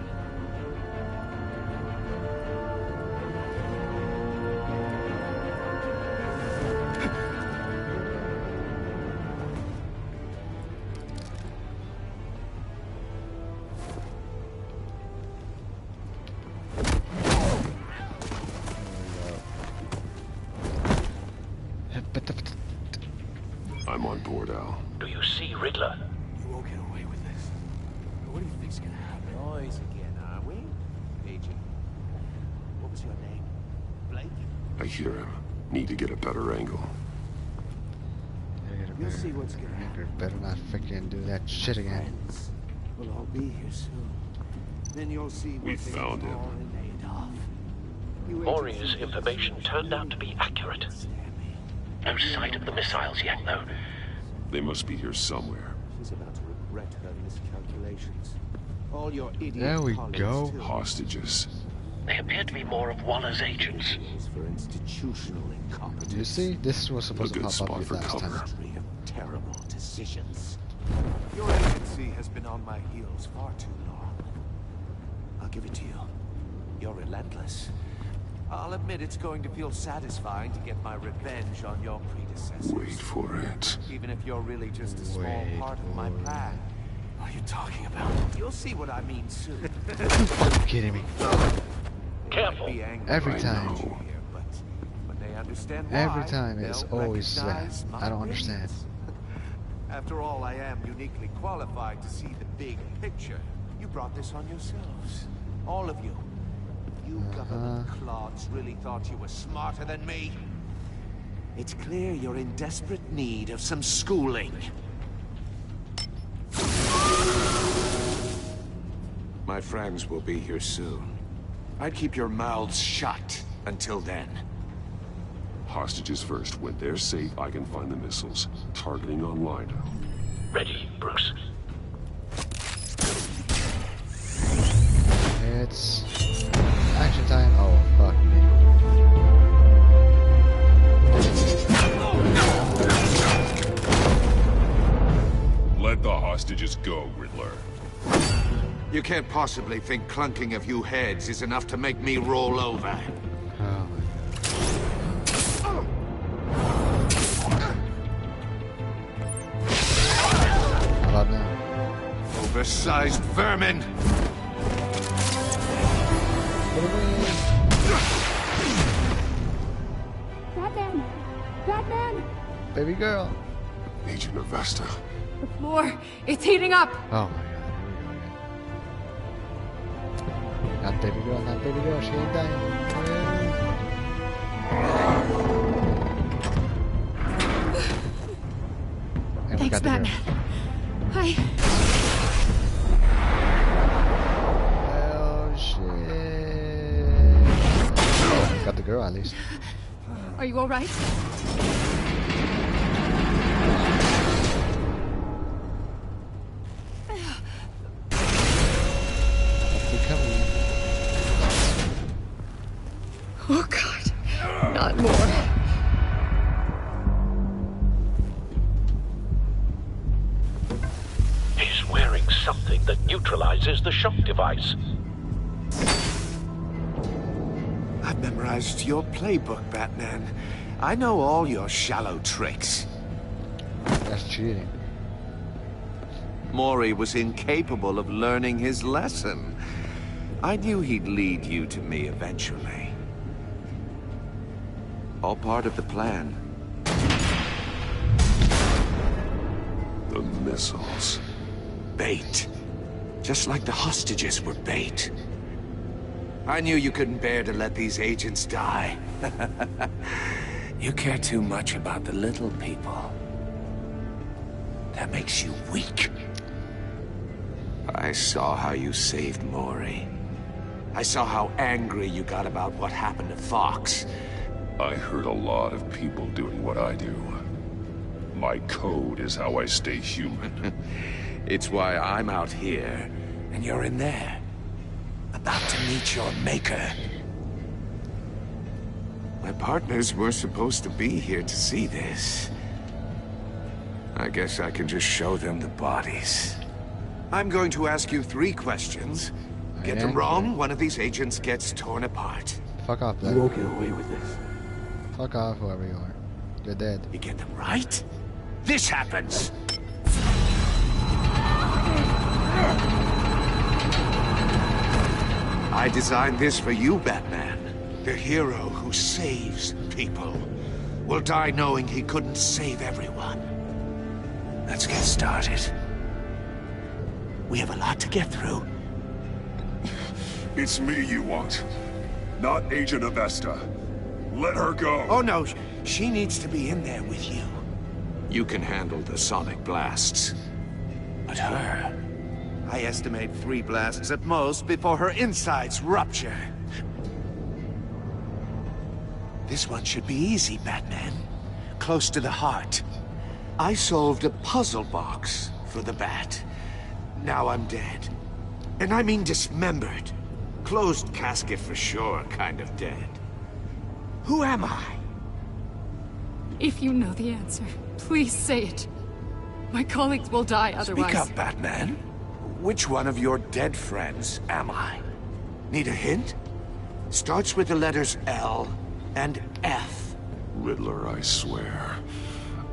I'm on board, Al. Do you see Riddler? You won't get away with this. I hear him. Need to get a better angle. You'll see what's gonna happen. Better not freaking do that shit again. We'll all be here soon. Then you'll see what We found him. Maury's information turned out to be accurate. No sight of the missiles yet, though. They must be here somewhere. She's about to regret her miscalculations. All your idiot there we go. Hostages. They appear to be more of Waller's agents. For institutional incompetence. You see, this was supposed to pop up last time. Of terrible decisions. Your agency has been on my heels far too long. I'll give it to you. You're relentless. I'll admit it's going to feel satisfying to get my revenge on your predecessors. Wait for it. Even if you're really just a small part of my plan. What are you talking about? You'll see what I mean soon. Are you kidding me? Careful. Every time. Understand every time it's always that. I don't understand. After all, I am uniquely qualified to see the big picture. You brought this on yourselves. All of you. You government clods really thought you were smarter than me. It's clear you're in desperate need of some schooling. My friends will be here soon. I'd keep your mouths shut until then. Hostages first. When they're safe, I can find the missiles. Targeting on Lino. Ready, Bruce. It's action time. Oh, fuck me. Let the hostages go, Riddler. You can't possibly think clunking a few heads is enough to make me roll over. Oh. Oversized vermin! Batman! Batman! Baby girl! Agent Avesta. The floor! It's heating up! Oh my god, here we go again. Not baby girl, she ain't dying. Thanks, Batman. Hi. Oh shit. Got the girl at least. Are you alright? Oh god. Not more. Something that neutralizes the shock device. I've memorized your playbook, Batman. I know all your shallow tricks. That's cheating. Maury was incapable of learning his lesson. I knew he'd lead you to me eventually. All part of the plan. The missiles. Bait. Just like the hostages were bait. I knew you couldn't bear to let these agents die. You care too much about the little people. That makes you weak. I saw how you saved Maury. I saw how angry you got about what happened to Fox. I heard a lot of people doing what I do. My code is how I stay human. It's why I'm out here, and you're in there. About to meet your maker. My partners were supposed to be here to see this. I guess I can just show them the bodies. I'm going to ask you 3 questions. Get them wrong, one of these agents gets torn apart. Fuck off, Black. You won't get away with this. Fuck off, whoever you are. You're dead. You get them right, this happens. I designed this for you, Batman. The hero who saves people will die knowing he couldn't save everyone. Let's get started. We have a lot to get through. It's me you want, not Agent Avesta. Let her go! Oh no, she needs to be in there with you. You can handle the sonic blasts. But her... I estimate 3 blasts at most before her insides rupture. This one should be easy, Batman. Close to the heart. I solved a puzzle box for the Bat. Now I'm dead. And I mean dismembered. Closed casket for sure, kind of dead. Who am I? If you know the answer, please say it. My colleagues will die otherwise. Speak up, Batman. Which one of your dead friends am I? Need a hint? Starts with the letters L and F. Riddler, I swear,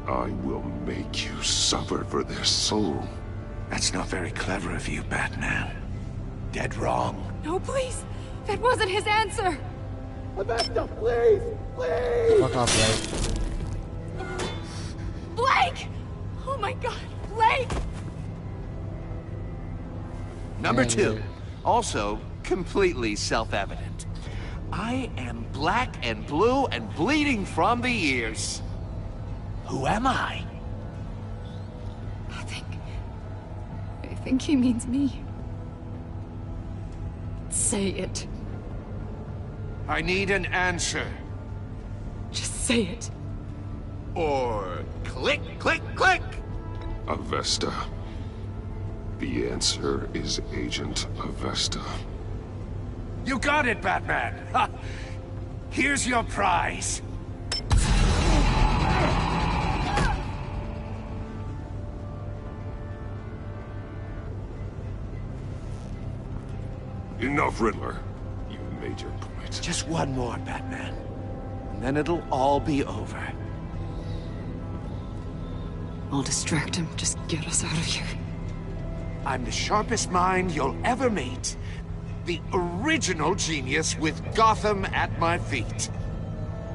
I will make you suffer for this. Oh, that's not very clever of you, Batman. Dead wrong. No, please. That wasn't his answer. Avesta, please! Please! Fuck off, Blake. Blake! Oh my god, Blake! Number 2. Also, completely self-evident. I am black and blue and bleeding from the ears. Who am I? I think he means me. Say it. I need an answer. Just say it. Or click, click, click! Avesta. The answer is Agent Avesta. You got it, Batman! Ha. Here's your prize. Enough, Riddler. You've made your point. Just one more, Batman. And then it'll all be over. I'll distract him. Just get us out of here. I'm the sharpest mind you'll ever meet. The original genius with Gotham at my feet.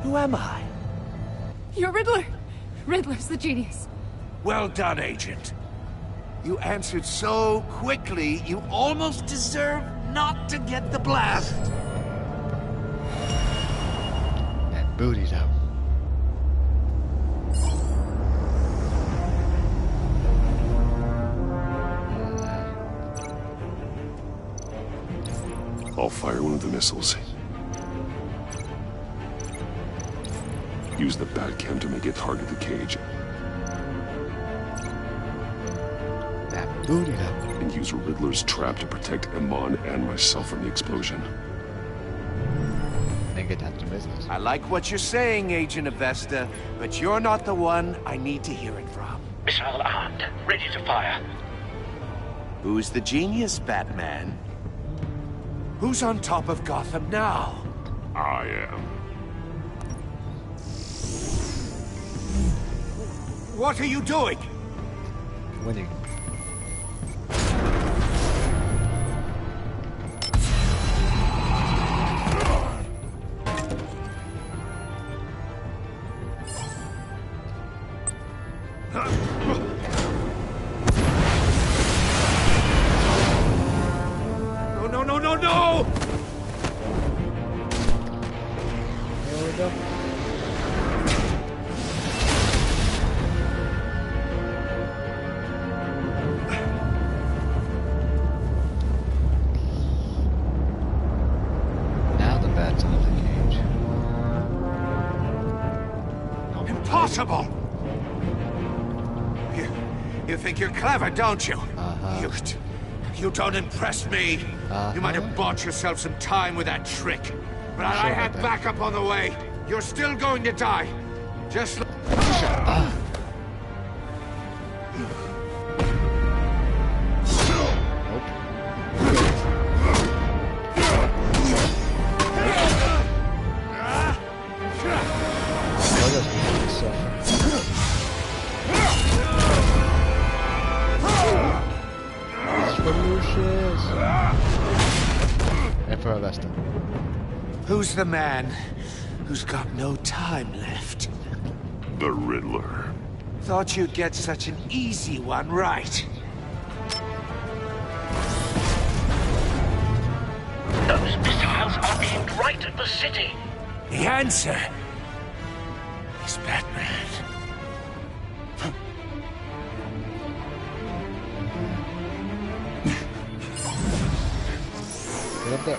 Who am I? You're Riddler. Riddler's the genius. Well done, Agent. You answered so quickly, you almost deserve not to get the blast. That booty's out. I'll fire one of the missiles. Use the Batcam to make it target the cage. That booty's out. And use Riddler's trap to protect Iman and myself from the explosion. Then get down to business. I like what you're saying, Agent Avesta, but you're not the one I need to hear it from. Missile armed, ready to fire. Who's the genius, Batman? Who's on top of Gotham now? I am. What are you doing? Winning. No, no, no, no, no! There we go. Now the bat's out of the cage. Impossible! You think you're clever, don't you? You don't impress me. You might have bought yourself some time with that trick. But I had backup on the way. You're still going to die. Just like... And for Avesta. Who's the man who's got no time left? The Riddler. Thought you'd get such an easy one right. Those missiles are aimed right at the city. The answer is Batman. Get up there.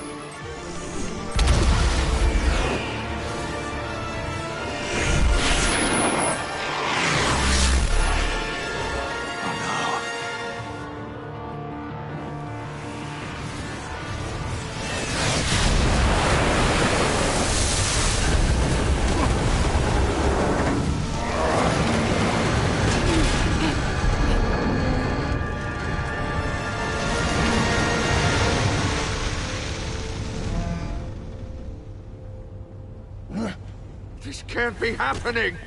This can't be happening!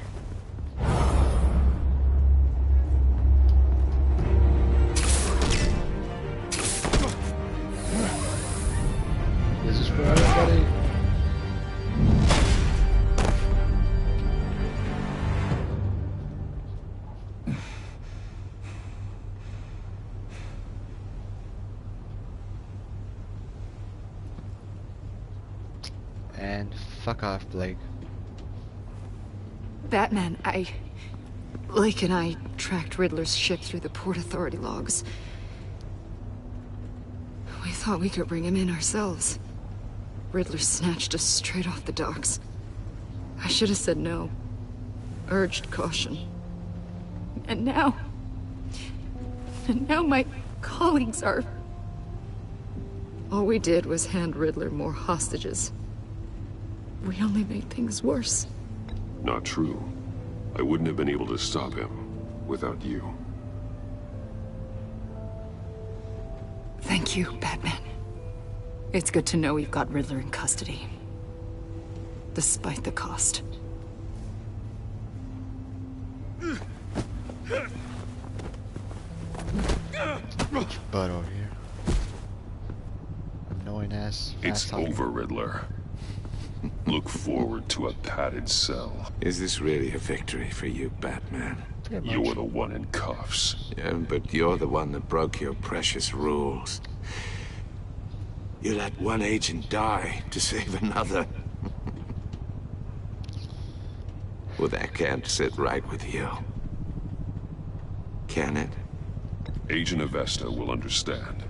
This is for everybody. And fuck off, Blake. Batman, Blake and I tracked Riddler's ship through the Port Authority logs. We thought we could bring him in ourselves. Riddler snatched us straight off the docks. I should have said no. Urged caution. And now my colleagues are... All we did was hand Riddler more hostages. We only made things worse. Not true. I wouldn't have been able to stop him without you. Thank you, Batman. It's good to know we've got Riddler in custody. Despite the cost. Butt over here. Annoying ass. It's over, Riddler. Look forward to a padded cell. Is this really a victory for you, Batman? You're the one in cuffs. Yeah, but you're the one that broke your precious rules. You let one agent die to save another. Well, that can't sit right with you. Can it? Agent Avesta will understand.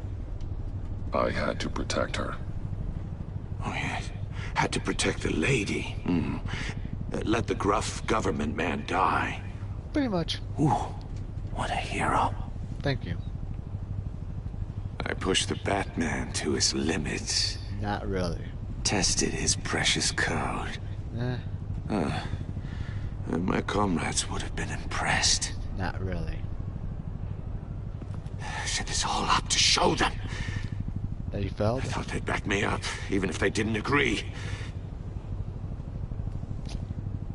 I had to protect her. Oh, yes. Had to protect the lady. Let the gruff government man die. Pretty much. Ooh, what a hero. Thank you. I pushed the Batman to his limits. Not really. Tested his precious code. And my comrades would have been impressed. Not really. Set this all up to show them. That you felt? I thought they'd back me up, even if they didn't agree.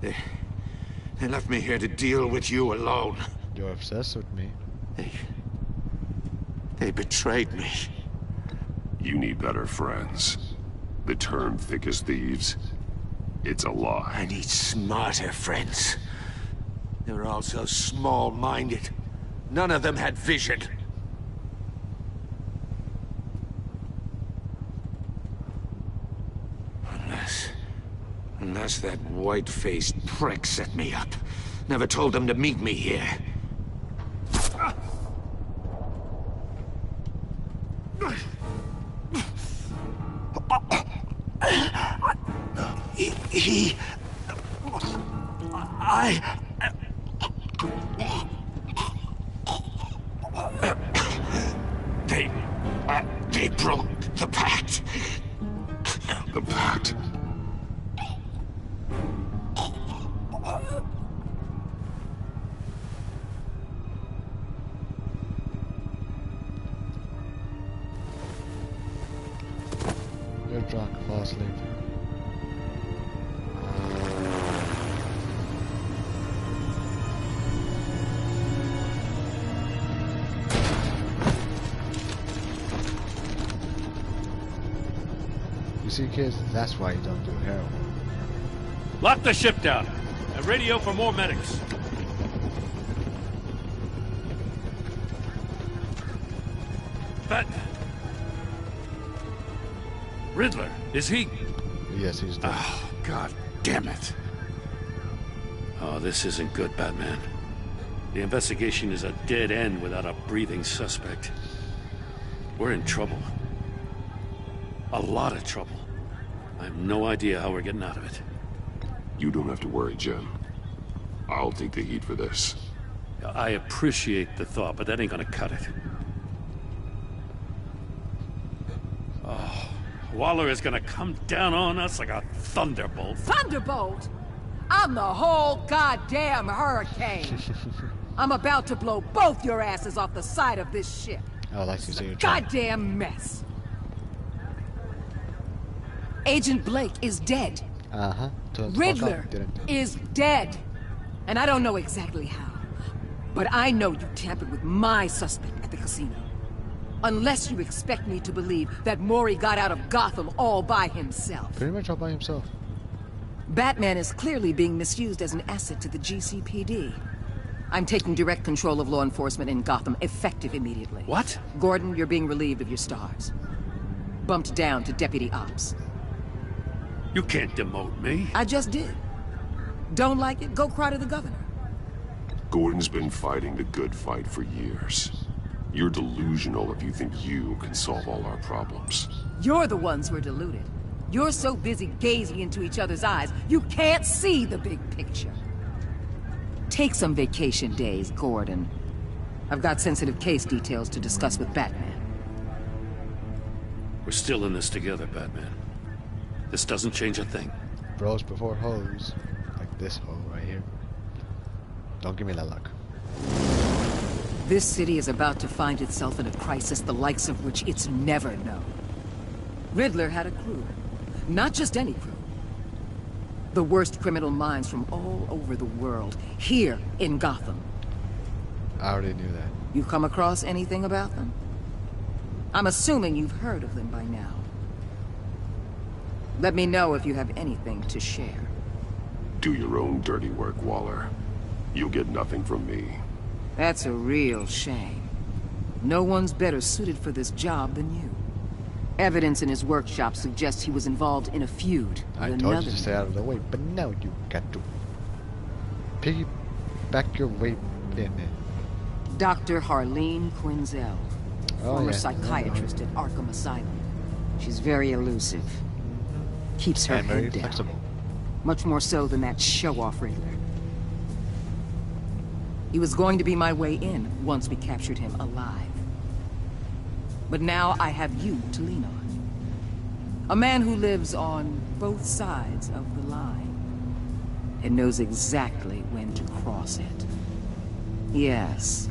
They left me here to deal with you alone. You're obsessed with me. They betrayed me. You need better friends. The term thick as thieves, it's a lie. I need smarter friends. They were all so small-minded. None of them had vision. Unless that white-faced prick set me up. Never told them to meet me here. They broke the pact. The pact? You're drunk, fall asleep. You see, kids, that's why you don't do heroin. Lock the ship down. And radio for more medics. Batman. Riddler, is he? Yes, he's dead. Oh, God Damn it. Oh, this isn't good, Batman. The investigation is a dead end without a breathing suspect. We're in trouble. A lot of trouble. I have no idea how we're getting out of it. You don't have to worry, Jen. I'll take the heat for this. I appreciate the thought, but that ain't gonna cut it. Oh, Waller is gonna come down on us like a thunderbolt. Thunderbolt? I'm the whole goddamn hurricane. I'm about to blow both your asses off the side of this ship. Oh, like you say, you're Goddamn mess. Agent Blake is dead. Uh-huh. Riddler is dead. And I don't know exactly how. But I know you tampered with my suspect at the casino. Unless you expect me to believe that Mori got out of Gotham all by himself. Pretty much all by himself. Batman is clearly being misused as an asset to the GCPD. I'm taking direct control of law enforcement in Gotham, effective immediately. What? Gordon, you're being relieved of your stars. Bumped down to Deputy Ops. You can't demote me. I just did. Don't like it? Go cry to the governor. Gordon's been fighting the good fight for years. You're delusional if you think you can solve all our problems. You're the ones who are deluded. You're so busy gazing into each other's eyes, you can't see the big picture. Take some vacation days, Gordon. I've got sensitive case details to discuss with Batman. We're still in this together, Batman. This doesn't change a thing. Bros before hoes. Like this hoe right here. Don't give me that luck. This city is about to find itself in a crisis the likes of which it's never known. Riddler had a crew. Not just any crew. The worst criminal minds from all over the world, here in Gotham. I already knew that. You come across anything about them? I'm assuming you've heard of them by now. Let me know if you have anything to share. Do your own dirty work, Waller. You'll get nothing from me. That's a real shame. No one's better suited for this job than you. Evidence in his workshop suggests he was involved in a feud with I told you to stay out of the way, but now you got to piggyback your way in it. Dr. Harleen Quinzel, former psychiatrist at Arkham Asylum. She's very elusive. Keeps her head down. Flexible. Much more so than that show-off Riddler. He was going to be my way in once we captured him alive. But now I have you to lean on. A man who lives on both sides of the line and knows exactly when to cross it. Yes,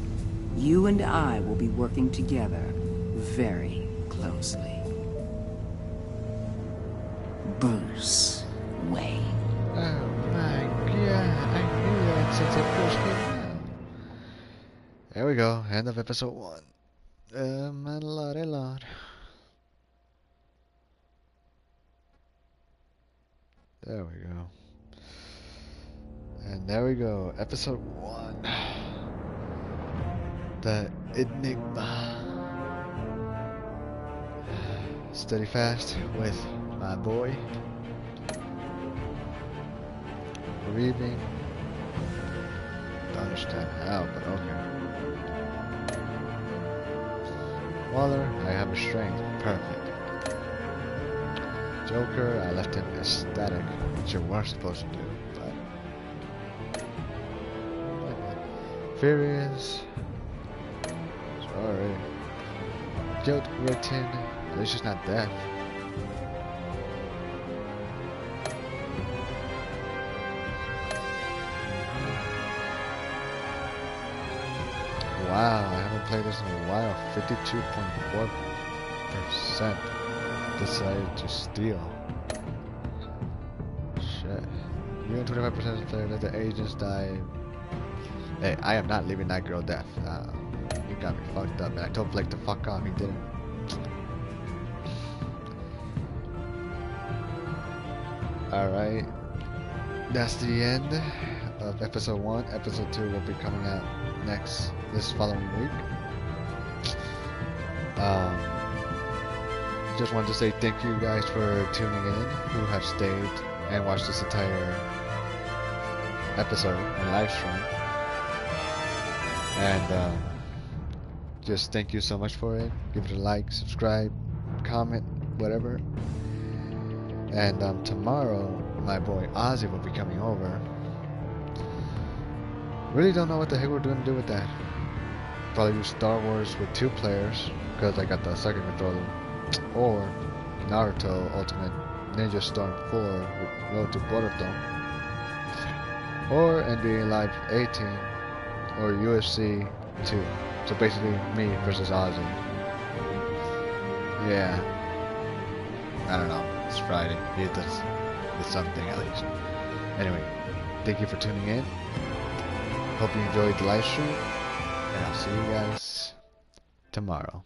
you and I will be working together very closely. Bruce Wayne. Oh my god, I knew that since it first came out. There we go, end of episode 1. Lord. There we go. And there we go, episode 1. The Enigma. Steady fast with my boy. Grieving. Don't understand how, but okay. Waller, I have a strength. Perfect. Joker, I left him ecstatic, which you weren't supposed to do, but... Furious. Sorry. Guilt written. At least she's not deaf. Wow, I haven't played this in a while. 52.4% decided to steal. Shit. You and 25% of players let the agents die. Hey, I am not leaving that girl deaf. You got me fucked up, man. I told Blake to fuck off. He didn't. Alright. That's the end of episode 1. Episode 2 will be coming out this following week. Just wanted to say thank you guys for tuning in, who have stayed and watch this entire episode and live stream. And just thank you so much for it. Give it a like, subscribe, comment, whatever. And tomorrow, my boy Ozzy will be coming over. Really don't know what the heck we're going to do with that. Probably do Star Wars with 2 players, because I got the second controller. Or Naruto Ultimate Ninja Storm 4 with Road to Boruto. Or NBA Live 18. Or UFC 2. So basically me versus Ozzy. Yeah. I don't know. It's Friday. He does something at least. Anyway, thank you for tuning in. Hope you enjoyed the live stream. And I'll see you guys tomorrow.